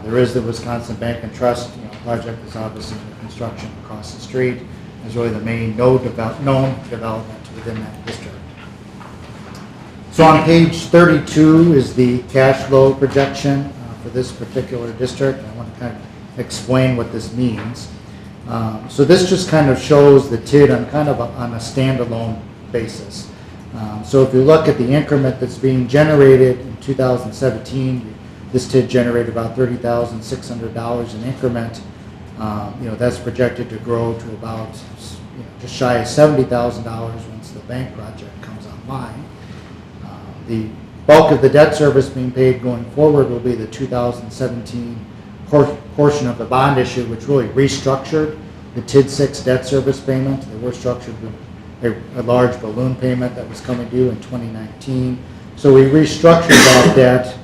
There is the Wisconsin Bank and Trust project that's obviously under construction across the street. Is really the main known development within that district. So on page 32 is the cash flow projection for this particular district. I want to kind of explain what this means. So this just kind of shows the TID on kind of on a standalone basis. So if you look at the increment that's being generated in 2017, this TID generated about $30,600 in increment. That's projected to grow to about just shy of $70,000 once the bank project comes online. The bulk of the debt service being paid going forward will be the 2017 portion of the bond issue, which really restructured the TID 6 debt service payment. They were structured with a large balloon payment that was coming due in 2019. So we restructured that debt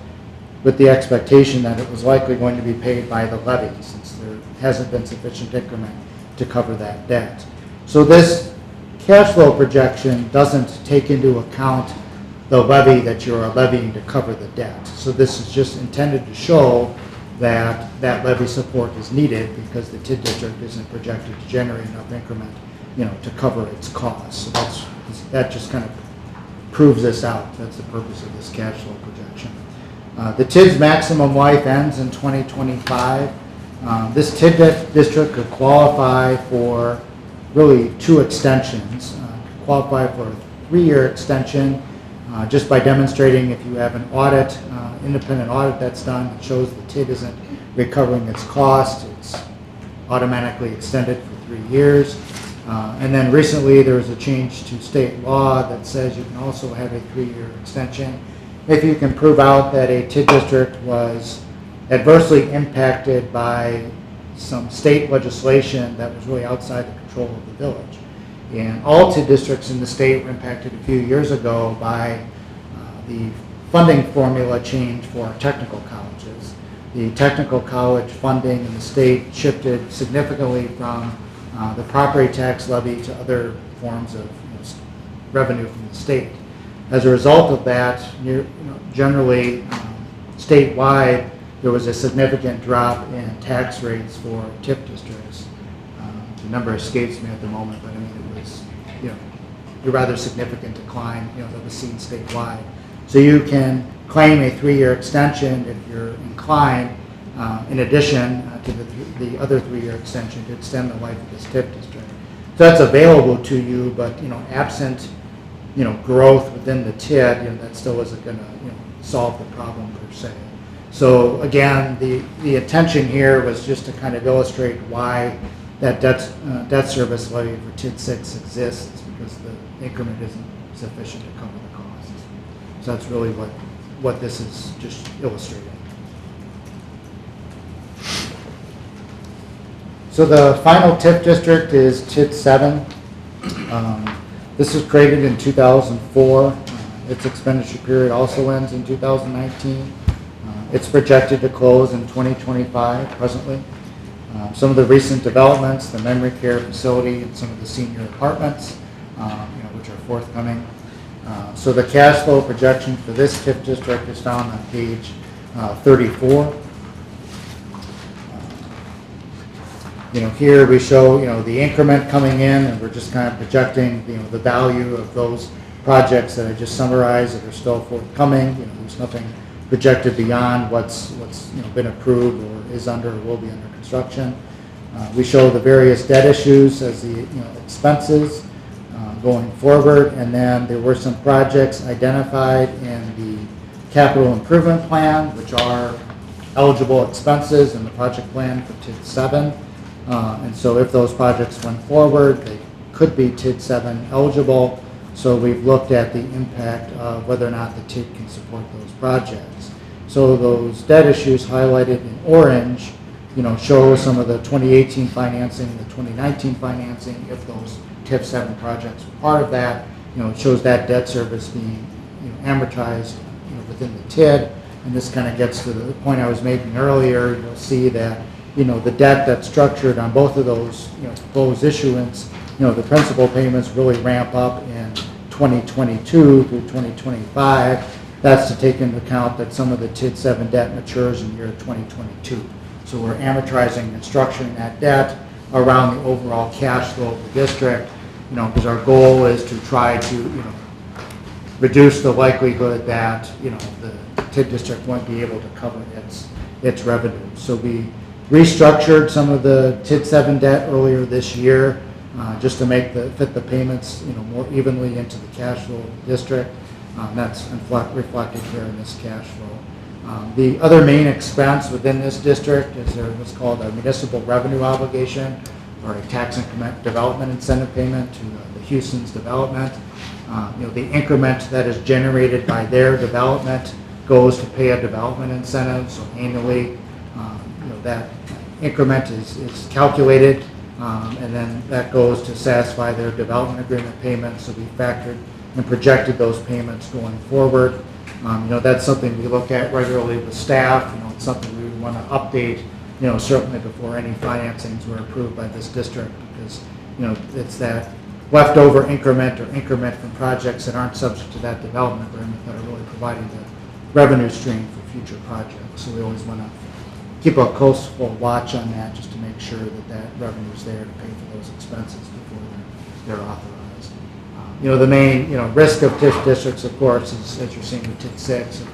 with the expectation that it was likely going to be paid by the levy, since there hasn't been sufficient increment to cover that debt. So this cash flow projection doesn't take into account the levy that you're levying to cover the debt. So this is just intended to show that that levy support is needed because the TID district isn't projected to generate enough increment, to cover its costs. So that just kind of proves this out. That's the purpose of this cash flow projection. The TID's maximum life ends in 2025. This TID district could qualify for really 2 extensions. Qualify for a 3-year extension just by demonstrating if you have an audit, independent audit that's done that shows the TID isn't recovering its cost, it's automatically extended for 3 years. And then recently there was a change to state law that says you can also have a 3-year extension if you can prove out that a TID district was adversely impacted by some state legislation that was really outside the control of the village. And all TID districts in the state were impacted a few years ago by the funding formula change for technical colleges. The technical college funding in the state shifted significantly from the property tax levy to other forms of revenue from the state. As a result of that, generally statewide, there was a significant drop in tax rates for TIF districts. The number escapes me at the moment, but I mean, it was, a rather significant decline, that was seen statewide. So you can claim a 3-year extension if you're inclined, in addition to the other 3-year extension to extend the life of this TIF district. So that's available to you, but, absent, growth within the TID, that still isn't going to, solve the problem per se. So again, the intention here was just to kind of illustrate why that debt service levy for TID 6 exists, because the increment isn't sufficient to cover the costs. So that's really what this is just illustrating. So the final TIF district is TID 7. This was created in 2004. Its expenditure period also ends in 2019. It's projected to close in 2025 presently. Some of the recent developments, the memory care facility and some of the senior apartments, which are forthcoming. So the cash flow projection for this TIF district is found on page 34. Here we show, the increment coming in, and we're just kind of projecting, the value of those projects that I just summarized that are still forthcoming. There's nothing projected beyond what's been approved or is under or will be under construction. We show the various debt issues as the expenses going forward, and then there were some projects identified in the capital improvement plan, which are eligible expenses in the project plan for TID 7. And so if those projects went forward, they could be TID 7 eligible. So we've looked at the impact of whether or not the TID can support those projects. So those debt issues highlighted in orange, show some of the 2018 financing, the 2019 financing. If those TIF 7 projects were part of that, it shows that debt service being amortized within the TID. And this kind of gets to the point I was making earlier. You'll see that the debt that's structured on both of those, proposed issuance, the principal payments really ramp up in 2022 through 2025. That's to take into account that some of the TID 7 debt matures in year 2022. So we're amortizing and structuring that debt around the overall cash flow of the district, because our goal is to try to, reduce the likelihood that, the TID district won't be able to cover its revenue. So we restructured some of the TID 7 debt earlier this year, just to fit the payments, more evenly into the cash flow of the district. That's reflected here in this cash flow. The other main expense within this district is what's called a municipal revenue obligation, or a tax increment development incentive payment to the Houston's development. The increment that is generated by their development goes to pay a development incentive. So annually, that increment is calculated, and then that goes to satisfy their development agreement payments. So we factored and projected those payments going forward. That's something we look at regularly with staff. It's something we would want to update, certainly before any financings were approved by this district, because, it's that leftover increment or increment from projects that aren't subject to that development agreement that are really providing the revenue stream for future projects. So we always want to keep a close watch on that, just to make sure that revenue is there to pay for those expenses before they're authorized. The main risk of TIF districts, of course, is, as you're seeing with TID 6, if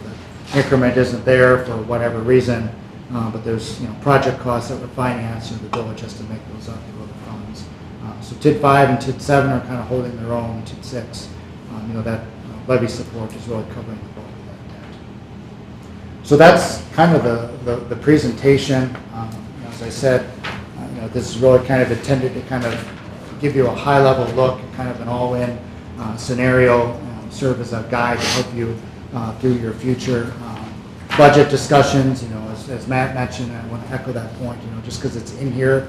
the increment isn't there for whatever reason, but there's project costs that were financed, and the village has to make those up through other funds. So TID 5 and TID 7 are kind of holding their own. TID 6, that levy support is really covering the bulk of that debt. So that's kind of the presentation. As I said, this is really kind of intended to kind of give you a high-level look at kind of an all-in scenario, serve as a guide to help you through your future budget discussions. As Matt mentioned, I want to echo that point. Just because it's in here,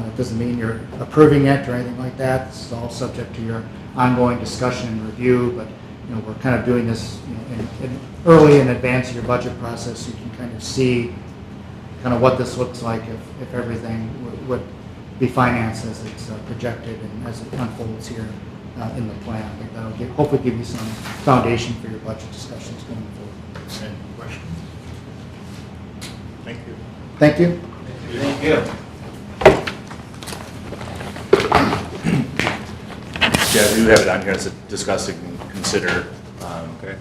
it doesn't mean you're approving it or anything like that. This is all subject to your ongoing discussion and review. But we're kind of doing this early in advance of your budget process, so you can kind of see kind of what this looks like if everything would be financed as it's projected and as it unfolds here in the plan. I think that'll hopefully give you some foundation for your budget discussions going forward. Any questions? Thank you. Thank you. Thank you. Yeah, we do have it on here as a discussing and consider Okay.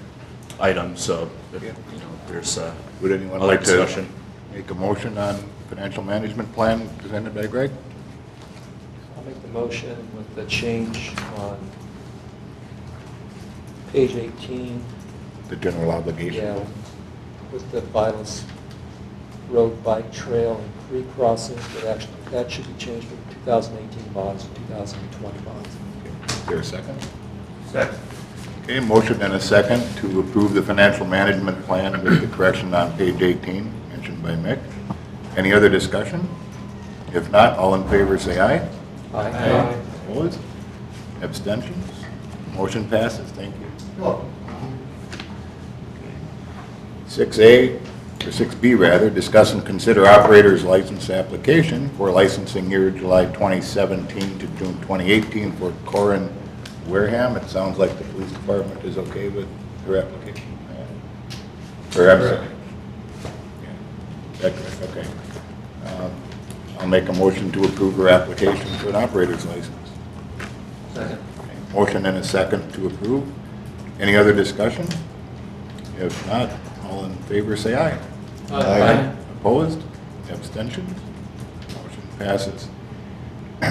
item, so if, Yeah. you know, there's Would anyone other like to discussion. make a motion on financial management plan presented by Greg? I'll make the motion with the change on page 18. The general obligation. Yeah, with the Vilas Road Bike Trail and Creek Crossing, that should be changed from 2018 bonds to 2020 bonds. Is there a second? Second. Okay, motion and a second to approve the financial management plan with the correction on page 18 mentioned by Mick. Any other discussion? If not, all in favor say aye. Aye. Opposed? Abstentions? Motion passes. Thank you. 6A, or 6B rather, discuss and consider operator's license application for licensing year July 2017 to June 2018 for Corin Wareham. It sounds like the police department is okay with her application. Or, I'm sorry. Yeah. That's correct, okay. I'll make a motion to approve her application for an operator's license. Second. Okay, motion and a second to approve. Any other discussion? If not, all in favor say aye. Aye. Opposed? Abstentions? Motion passes.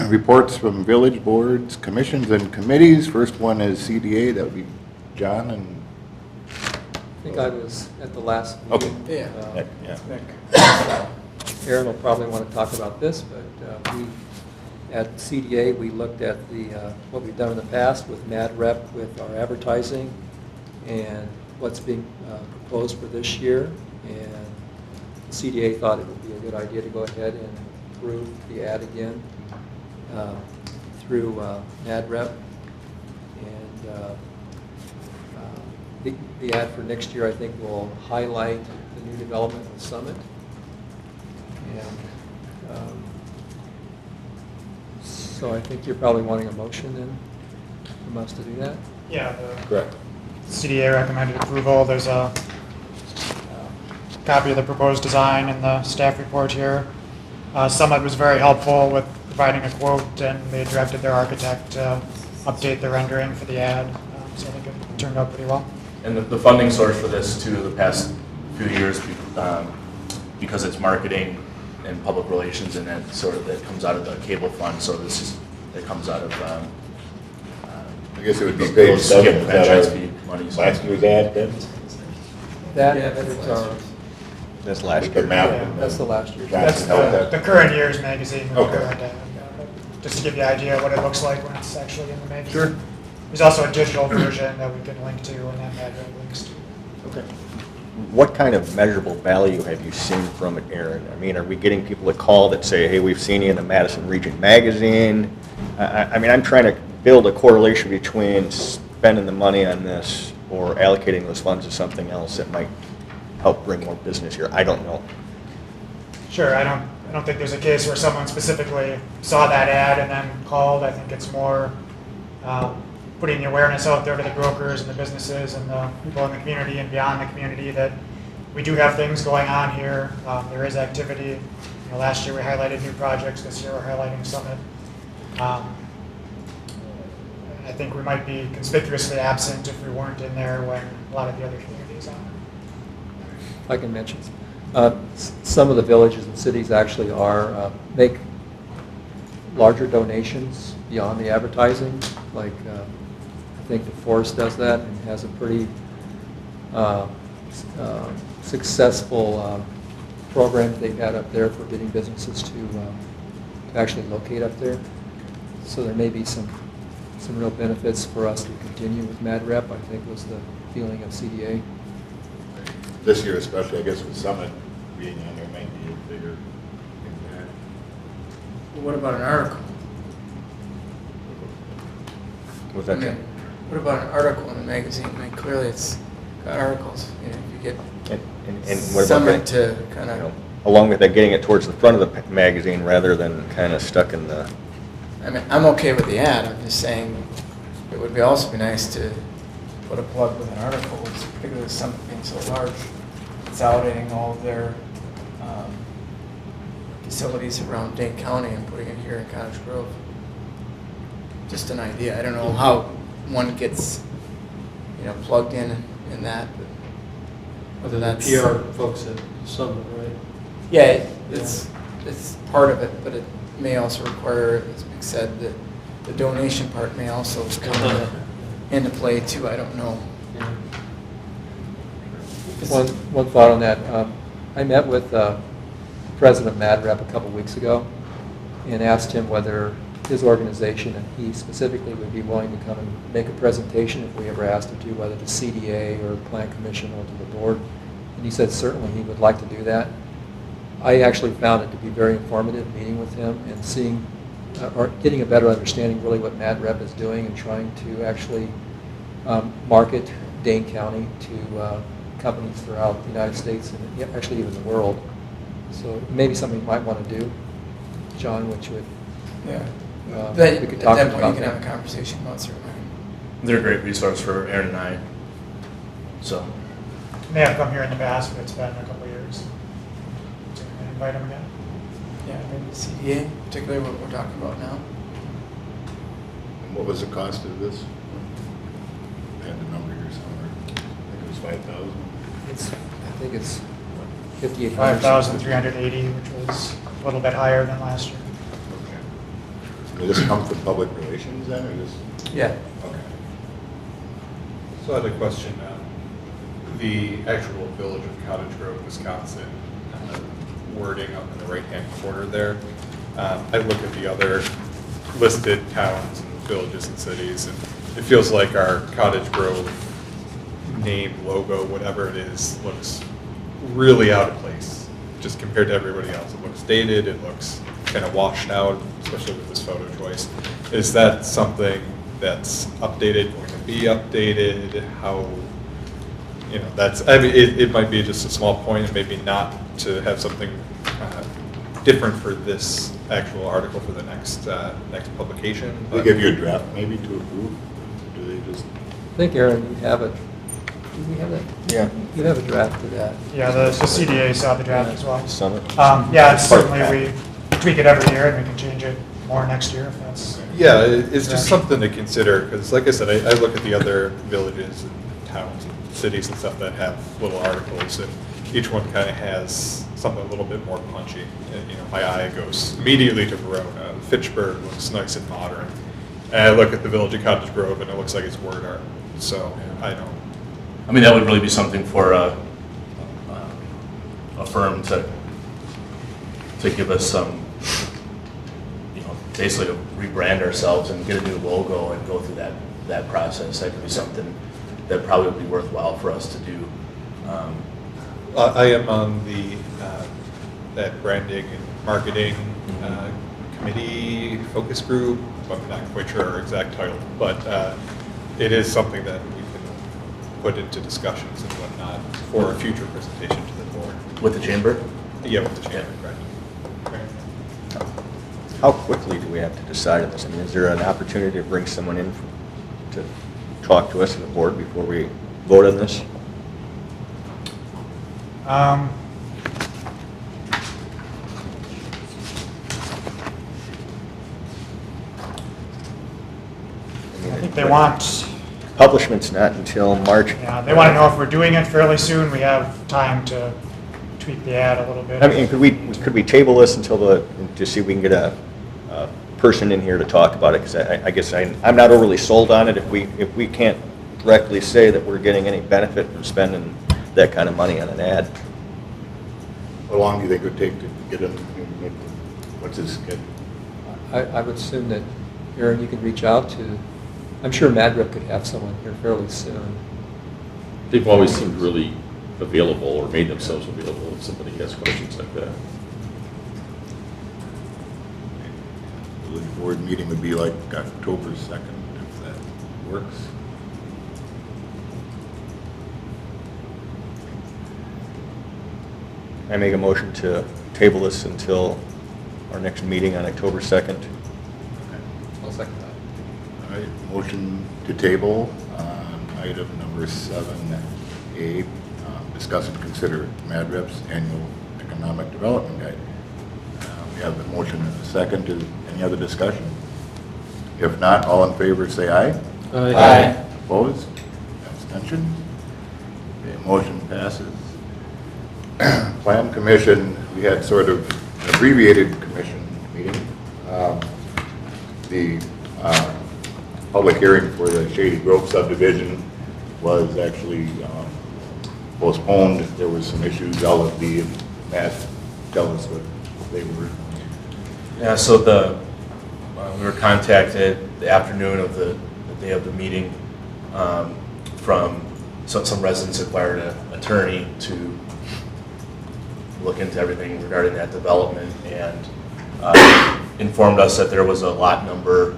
Reports from village boards, commissions, and committees. First one is CDA, that would be John and, I think I was at the last Okay. meeting. Nick, yeah. Aaron will probably want to talk about this, but we, at CDA, we looked at what we've done in the past with MadRep, with our advertising, and what's being proposed for this year. And CDA thought it would be a good idea to go ahead and approve the ad again through MadRep. And the ad for next year, I think, will highlight the new development of the Summit. And so I think you're probably wanting a motion then from us to do that? Yeah, the Correct. CDA recommended approval. There's a copy of the proposed design in the staff report here. Summit was very helpful with providing a quote, and they directed their architect to update the rendering for the ad. So I think it turned out pretty well. And the funding source for this too, the past few years, because it's marketing and public relations, and that sort of, that comes out of the cable fund, so this is, it comes out of, I guess it would be those page 7. skip Is that franchise our fee monies. last year's ad then? That Yeah, is our, That's last With the year. map? Yeah, that's the last year's. Got it. That's the current year's magazine. with the Okay. current ad. Just to give you an idea of what it looks like when it's actually in the magazine. Sure. There's also a digital version that we can link to, and then add links to. Okay. What kind of measurable value have you seen from it, Aaron? I mean, are we getting people that call that say, hey, we've seen you in the Madison Region Magazine? I mean, I'm trying to build a correlation between spending the money on this or allocating those funds to something else that might help bring more business here. I don't know. Sure, I don't think there's a case where someone specifically saw that ad and then called. I think it's more putting the awareness out there to the brokers and the businesses and the people in the community and beyond the community that we do have things going on here. There is activity. You know, last year we highlighted new projects. This year we're highlighting Summit. I think we might be conspicuously absent if we weren't in there when a lot of the other communities are. If I can mention, some of the villages and cities actually make larger donations beyond the advertising. Like, I think the Forest does that and has a pretty successful program they've had up there for getting businesses to actually locate up there. So there may be some real benefits for us to continue with MadRep, I think was the feeling of CDA. This year especially, I guess with Summit being on there might be a bigger impact. Well, what about an article? Was I that mean, what about an article in the magazine? I mean, clearly it's got articles. You know, if you get and what about Summit that, to kind you know, of, along with that, getting it towards the front of the magazine rather than kind of stuck in the, I mean, I'm okay with the ad. I'm just saying, it would be also be nice to put a plug with an article, particularly with something being so large, consolidating all of their facilities around Dane County and putting it here in Cottage Grove. Just an idea. I don't know how one gets, plugged in that, but whether that's PR folks at Summit, right? Yeah, it's part of it, but it may also require, as Mick said, that the donation part may also come into play too. I don't know. One thought on that. I met with President of MadRep a couple weeks ago and asked him whether his organization and he specifically would be willing to come and make a presentation if we ever asked him to, whether to CDA or Plan Commission or to the board. And he said certainly he would like to do that. I actually found it to be very informative meeting with him and seeing or getting a better understanding really what MadRep is doing and trying to actually market Dane County to companies throughout the United States and actually even the world. So maybe something you might want to do, John, which would Yeah. we could talk At that point, about you can that. have a conversation about certain. They're a great resource for Aaron and I. So, They have come here in the past, but it's been a couple of years. So we can invite them again. Yeah, maybe the CDA, particularly what we're talking about now. And what was the cost of this? I had the number here somewhere. I think it was 5,000. I think it's 5,800. 5,380, which was a little bit higher than last year. Okay. Will this come from public relations then, or just? Yeah. Okay. So I had a question. The actual village of Cottage Grove, Wisconsin, wording up in the right-hand corner there. I look at the other listed towns and villages and cities, and it feels like our Cottage Grove name, logo, whatever it is, looks really out of place, just compared to everybody else. It looks dated, it looks kind of washed out, especially with this photo choice. Is that something that's updated, going to be updated? How, that's, I mean, it might be just a small point and maybe not to have something different for this actual article for the next publication. They give you a draft maybe to approve? Or do they just? I think, Aaron, you have it. Do we have that? Yeah. You have a draft of that. Yeah, the CDA saw the draft as well. Summit. Yeah, it's certainly we tweak it every year and we can change it more next year if that's. Yeah, it's just something to consider, because like I said, I look at the other villages and towns and cities and stuff that have little articles, and each one kind of has something a little bit more punchy. And, my eye goes immediately to Verona. Fitchburg looks nice and modern. And I look at the village of Cottage Grove, and it looks like it's word art. So, I don't. I mean, that would really be something for a firm to give us some, basically to rebrand ourselves and get a new logo and go through that process. That could be something that probably would be worthwhile for us to do. I am on the that branding and marketing committee focus group. I'm not quite sure our exact title, but it is something that we can put into discussions and whatnot for a future presentation to the board. With the chamber? Yeah, with the chamber, right. How quickly do we have to decide on this? I mean, is there an opportunity to bring someone in to talk to us in the board before we vote on this? I think they want, Publishment's not until March. yeah, they want to know if we're doing it fairly soon. We have time to tweak the ad a little bit. I mean, could we table this until to see if we can get a person in here to talk about it? Because I guess I'm not overly sold on it if we can't directly say that we're getting any benefit from spending that kind of money on an ad. How long do you think it would take to get them? What's his schedule? I would assume that, Aaron, you could reach out to, I'm sure MadRep could have someone here fairly soon. They've always seemed really available or made themselves available if somebody has questions like that. The board meeting would be like October 2nd, if that works. I make a motion to table this until our next meeting on October 2nd. I'll second that. All right, motion to table on item number 7A, discuss and consider MadRep's annual economic development guide. We have the motion and a second. Any other discussion? If not, all in favor say aye. Aye. Opposed? Abstention? Okay, motion passes. Plan Commission, we had sort of an abbreviated commission meeting. The public hearing for the Shady Grove subdivision was actually postponed. There was some issues. LFD and Matt, tell us what they were. Yeah, so we were contacted the afternoon of the day of the meeting from some residents acquired an attorney to look into everything regarding that development and informed us that there was a lot number.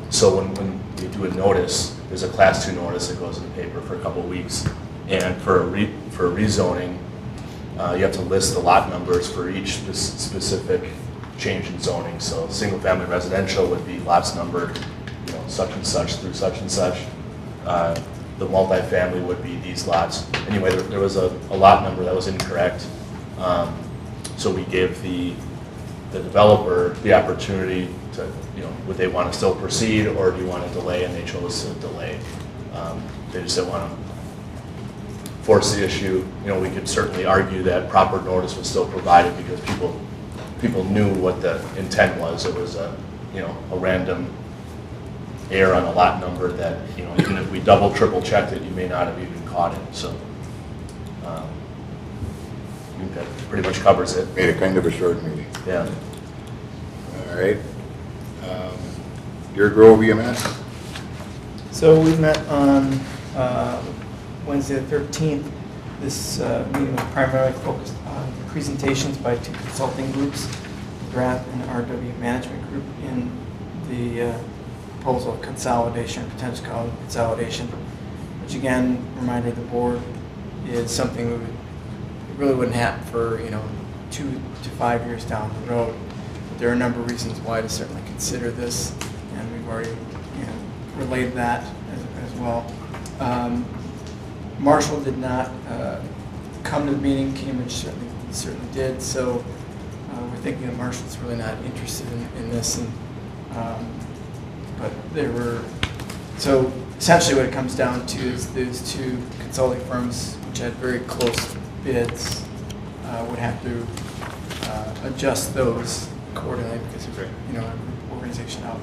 So when you do a notice, there's a Class 2 notice that goes in the paper for a couple of weeks. And for rezoning, you have to list the lot numbers for each specific change in zoning. So single-family residential would be lots numbered, such and such through such and such. The multifamily would be these lots. Anyway, there was a lot number that was incorrect. So we gave the developer the opportunity to, would they want to still proceed or do you want to delay? And they chose to delay. They just didn't want to force the issue. We could certainly argue that proper notice was still provided because people knew what the intent was. It was a random error on a lot number that, even if we double, triple checked it, you may not have even caught it. So I think that pretty much covers it. Made it kind of a short meeting. Yeah. All right. Deer Grove EMS? So we met on Wednesday the 13th. This meeting was primarily focused on presentations by two consulting groups, Draft and RW Management Group, in the proposal of consolidation, potential consolidation, which again, reminder of the board, is something it really wouldn't happen for 2 to 5 years down the road. But there are a number of reasons why to certainly consider this, and we've already relayed that as well. Marshall did not come to the meeting. Cambridge certainly did. So we're thinking that Marshall's really not interested in this. And, but there were, so essentially what it comes down to is those two consulting firms, which had very close bids, would have to adjust those accordingly because of organization out.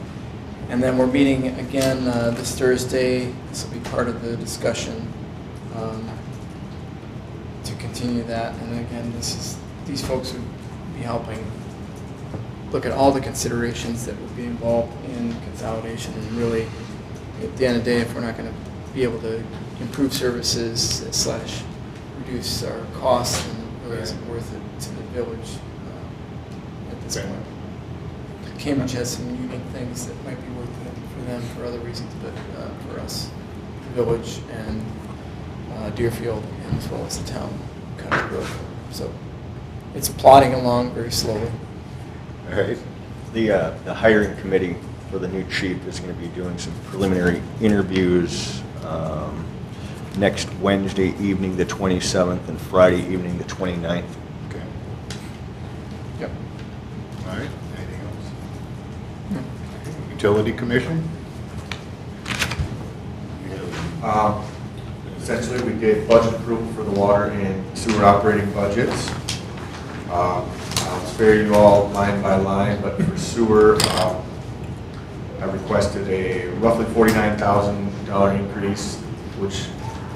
And then we're meeting again this Thursday. This will be part of the discussion to continue that. And again, these folks would be helping look at all the considerations that would be involved in consolidation. And really, at the end of the day, if we're not going to be able to improve services / reduce our costs, then it really isn't worth it to the village at this point. Cambridge has some unique things that might be worth it for them for other reasons, but for us, the village and Deerfield, and as well as the town, Country Grove. So it's plodding along very slowly. All right. The hiring committee for the new chief is going to be doing some preliminary interviews next Wednesday evening, the 27th, and Friday evening, the 29th. Okay. Yep. All right. Anything else? Utility Commission? Essentially, we gave budget approval for the water and sewer operating budgets. I'll spare you all line by line, but for sewer, I requested a roughly $49,000 increase, which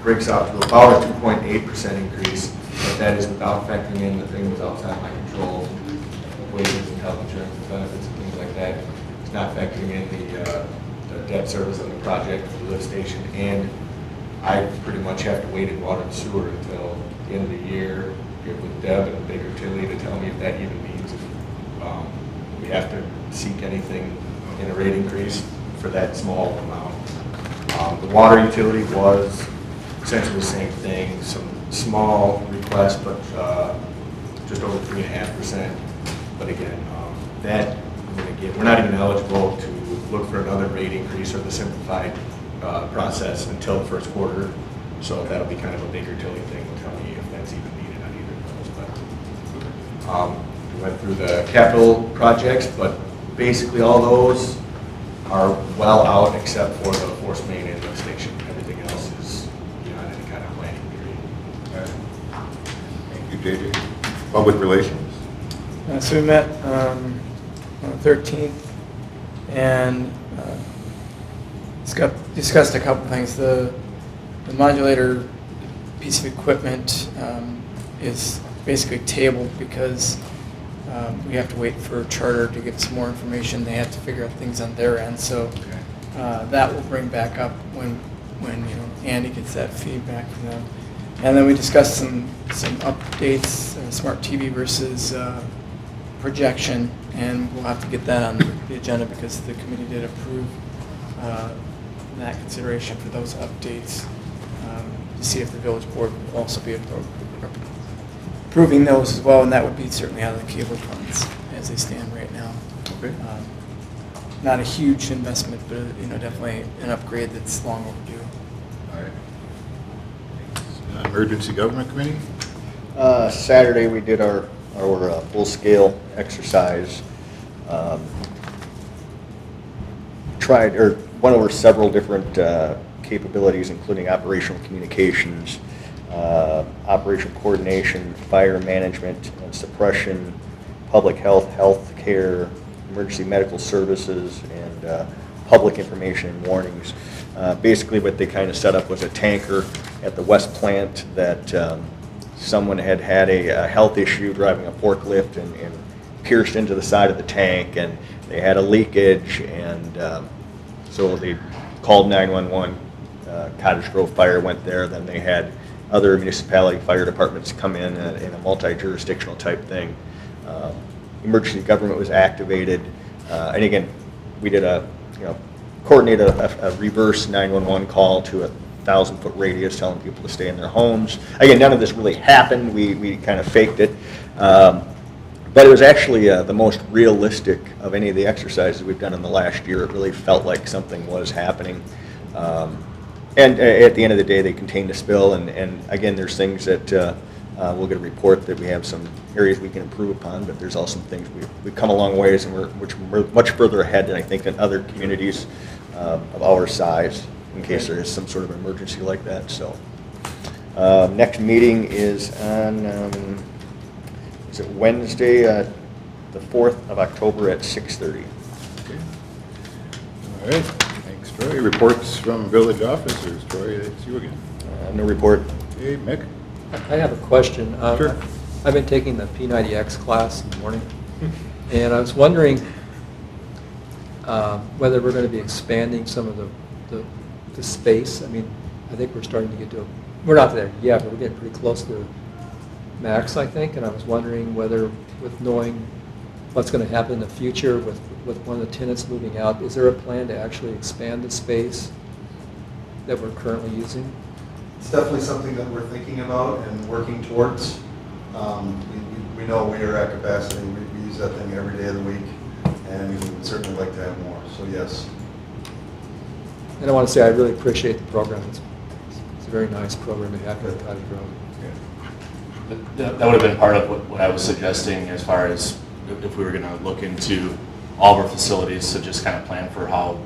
breaks out to about a 2.8% increase, but that is without factoring in the things outside my control, wages and health insurance and benefits and things like that. It's not factoring in the debt service on the project for the lift station, and I pretty much have to wait in water and sewer until the end of the year, get with Deb and Baker Tilly to tell me if that even means we have to seek anything in a rate increase for that small amount. The water utility was essentially the same thing, some small requests, but just over 3.5%. But again, that we're not even eligible to look for another rate increase or the simplified process until the first quarter. So that'll be kind of a big utility thing. Tell me if that's even needed on either of those. But we went through the capital projects, but basically all those are well out except for the force main and lift station. Everything else is beyond any kind of planning period. All right. Thank you, JJ. Public relations? So we met on the 13th and discussed a couple things. The modulator piece of equipment is basically tabled because we have to wait for Charter to get some more information. They have to figure out things on their end. So that will bring back up when Andy gets that feedback from them. And then we discussed some updates, smart TV versus projection, and we'll have to get that on the agenda because the committee did approve that consideration for those updates to see if the village board will also be approving those as well, and that would be certainly out of the cable funds as they stand right now. Okay. Not a huge investment, but definitely an upgrade that's long overdue. All right. Emergency Government Committee? Saturday, we did our full-scale exercise. Went over several different capabilities, including operational communications, operational coordination, fire management and suppression, public health, health care, emergency medical services, and public information and warnings. Basically what they kind of set up was a tanker at the West Plant that someone had a health issue driving a forklift and pierced into the side of the tank, and they had a leakage, and so they called 911. Cottage Grove Fire went there. Then they had other municipality fire departments come in a multi-jurisdictional type thing. Emergency government was activated, and again, we did coordinate a reverse 911 call to a 1,000-foot radius, telling people to stay in their homes. Again, none of this really happened. We kind of faked it. But it was actually the most realistic of any of the exercises we've done in the last year. It really felt like something was happening. And at the end of the day, they contained a spill. And again, there's things that we'll get a report that we have some areas we can improve upon, but there's also some things we've come a long ways, and we're much further ahead than I think than other communities of our size, in case there is some sort of emergency like that. So next meeting is on, is it Wednesday, the 4th of October at 6:30. Okay. All right. Thanks, Troy. Reports from village officers. Troy, it's you again. No report. Hey, Mick? I have a question. Sure. I've been taking the P90X class in the morning, and I was wondering whether we're going to be expanding some of the space. I mean, I think we're starting to get to we're not there yet, but we're getting pretty close to max, I think, and I was wondering whether, with knowing what's going to happen in the future with one of the tenants moving out, is there a plan to actually expand the space that we're currently using? It's definitely something that we're thinking about and working towards. We know we are at capacity. We use that thing every day of the week, and we would certainly like to have more. So yes. And I want to say I really appreciate the program. It's a very nice program to have here at Cottage Grove. That would have been part of what I was suggesting, as far as if we were going to look into all of our facilities, to just kind of plan for how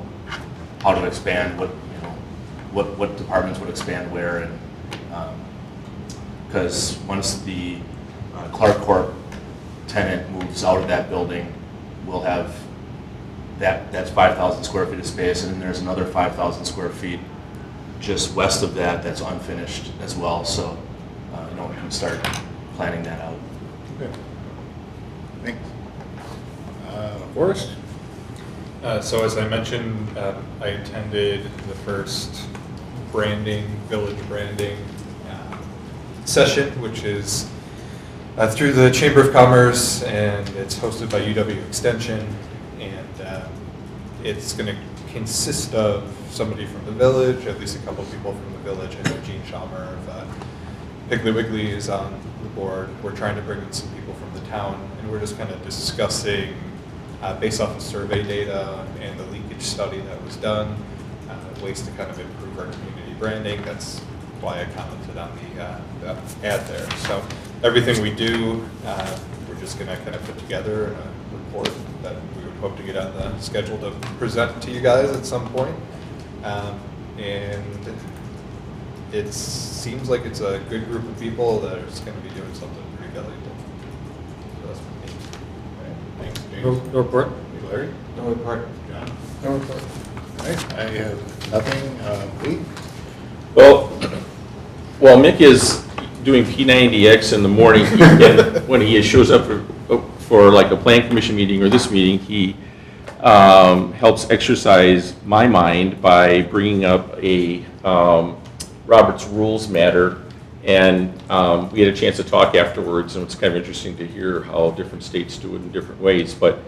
to expand, what departments would expand where, and because once the Clark Corp tenant moves out of that building, we'll have that's 5,000 square feet of space, and then there's another 5,000 square feet just west of that that's unfinished as well. So we can start planning that out. Okay. Thanks. Forrest? So as I mentioned, I attended the first village branding session, which is through the Chamber of Commerce, and it's hosted by UW Extension, and it's going to consist of somebody from the village, at least a couple people from the village. I know Gene Schaummer of Piggly Wiggly is on the board. We're trying to bring in some people from the town, and we're just kind of discussing based off of survey data and the leakage study that was done, ways to kind of improve our community branding. That's why I commented on the ad there. So everything we do, we're just going to kind of put together a report that we would hope to get on the schedule to present to you guys at some point. And it seems like it's a good group of people that are just going to be doing something pretty valuable. So that's what me. Thanks, James. No report? Hey, Larry? No report. John? No report. All right, I have nothing. Lee? Well, Mick is doing P90X in the morning, and when he shows up for like a plan commission meeting or this meeting, he helps exercise my mind by bringing up a Robert's Rules matter, and we had a chance to talk afterwards, and it's kind of interesting to hear how different states do it in different ways. But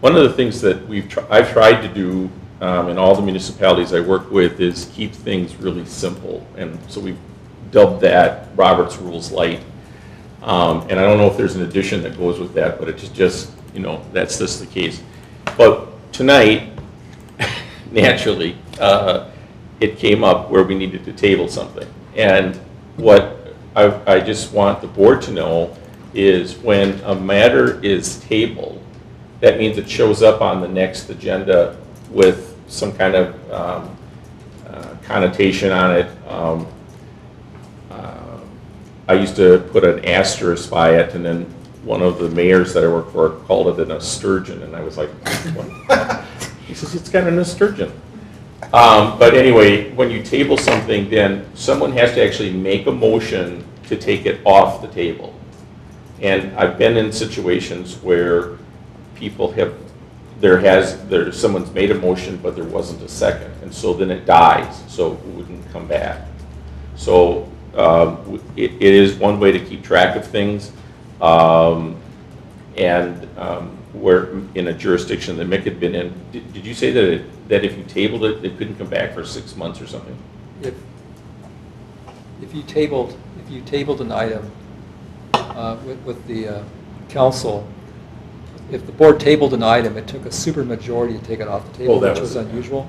one of the things that I've tried to do in all the municipalities I work with is keep things really simple, and so we've dubbed that Robert's Rules Light. And I don't know if there's an addition that goes with that, but it's just that's just the case. But tonight, naturally, it came up where we needed to table something. And what I just want the board to know is when a matter is tabled, that means it shows up on the next agenda with some kind of connotation on it. I used to put an asterisk by it, and then one of the mayors that I work for called it an esturgeon, and I was like, what? He says, it's got an esturgeon. But anyway, when you table something, then someone has to actually make a motion to take it off the table. And I've been in situations where people have, someone's made a motion, but there wasn't a second, and so then it dies, so it wouldn't come back. So it is one way to keep track of things, and where in a jurisdiction that Mick had been in, did you say that if you tabled it, it couldn't come back for 6 months or something? If you tabled an item with the council, if the board tabled an item, it took a super majority to take it off the table, which was unusual.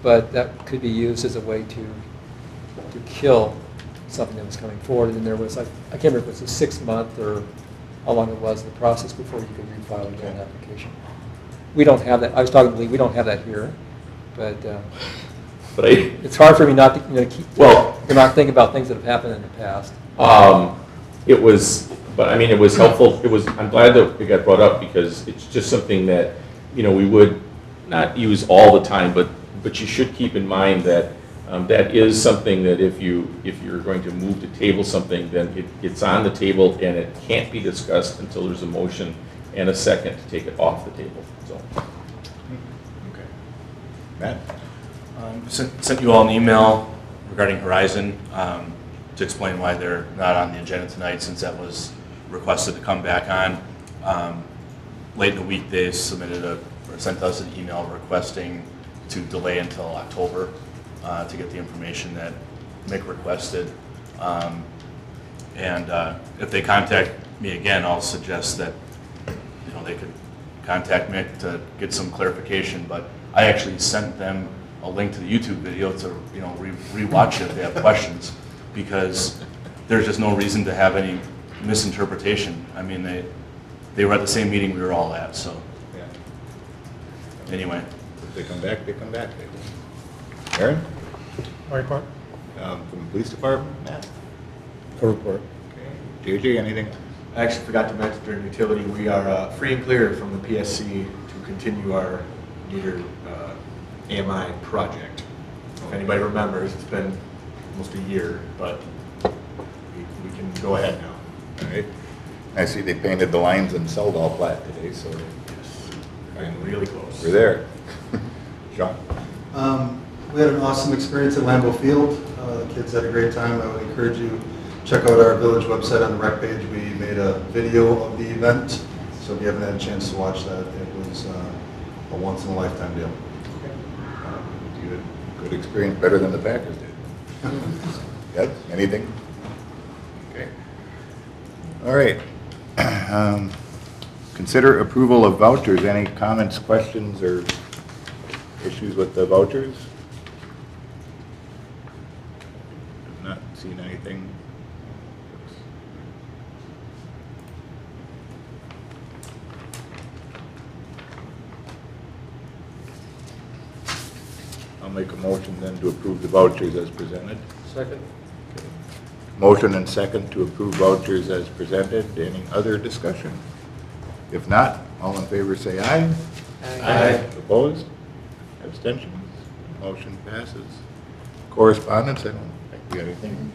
But that could be used as a way to kill something that was coming forward. And there was, I can't remember if it was a 6 month or how long it was, the process before you could refile again an application. We don't have that. I was talking to Lee, we don't have that here. But it's hard for me not to to not think about things that have happened in the past. It was helpful. I'm glad that it got brought up because it's just something that, we would not use all the time, but you should keep in mind that that is something that if you're going to move to table something, then it's on the table and it can't be discussed until there's a motion and a second to take it off the table. So. Okay. Matt? Sent you all an email regarding Horizon to explain why they're not on the agenda tonight, since that was requested to come back on. Late in the week, they sent us an email requesting to delay until October to get the information that Mick requested. And if they contact me again, I'll suggest that they could contact Mick to get some clarification. But I actually sent them a link to the YouTube video to re-watch it if they have questions, because there's just no reason to have any misinterpretation. I mean, they were at the same meeting we were all at, so. Yeah. Anyway. If they come back, they come back. Aaron? No report. From the police department, Matt? No report. Okay. JJ, anything? I actually forgot to mention during utility, we are free and clear from the PSC to continue our meter AMI project. If anybody remembers, it's been almost a year, but we can go ahead now. All right. I see they painted the lines in Seldall Plat today, so Yes, really close. we're there. Sean? We had an awesome experience at Lambeau Field. The kids had a great time. I would encourage you check out our village website on the rec page. We made a video of the event, so if you haven't had a chance to watch that, it was a once-in-a-lifetime deal. You had a good experience, better than the Packers did. Yep, anything? Okay. All right. Consider approval of vouchers. Any comments, questions, or issues with the vouchers? Have not seen anything. I'll make a motion then to approve the vouchers as presented. Second? Motion and second to approve vouchers as presented. Any other discussion? If not, all in favor say aye. Aye. Opposed? Abstentions? Motion passes. Correspondence, I don't think we got anything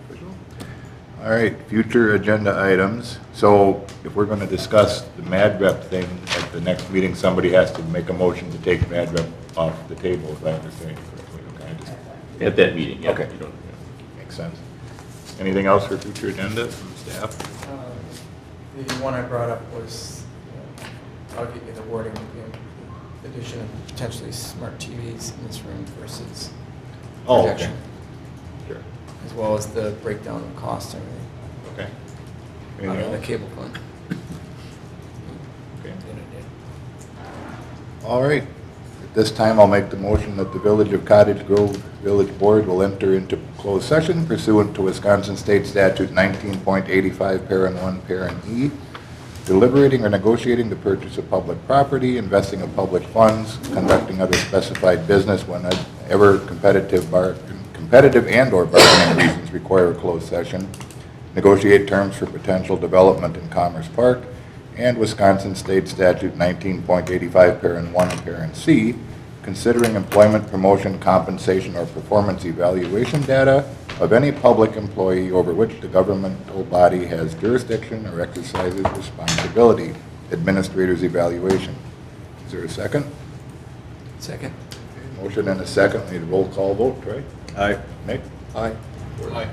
official. All right, future agenda items. So if we're going to discuss the MadRep thing at the next meeting, somebody has to make a motion to take MadRep off the table, if I understand correctly. Okay, I just- At that meeting, yeah. Okay. You don't- yeah. Makes sense. Anything else for future agenda from staff? The one I brought up was, I'll give you the wording, the addition of potentially smart TVs in this room versus Oh, okay. projection, Sure. as well as the breakdown of costs and everything. Okay. On Anything the else? cable fund. Okay. All right. At this time, I'll make the motion that the Village of Cottage Grove Village Board will enter into closed session pursuant to Wisconsin State Statute 19.85, parent 1, parent E, deliberating or negotiating the purchase of public property, investing of public funds, conducting other specified business whenever competitive and/or bargaining reasons require a closed session, negotiate terms for potential development in Commerce Park, and Wisconsin State Statute 19.85, parent 1 and parent C, considering employment, promotion, compensation, or performance evaluation data of any public employee over which the governmental body has jurisdiction or exercises responsibility. Administrator's evaluation. Is there a second? Second. Motion and a second. Need a roll call vote, right? Aye. Nick? Aye. Aye.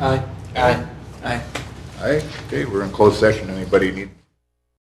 Aye. Aye. Okay, we're in closed session. Anybody need?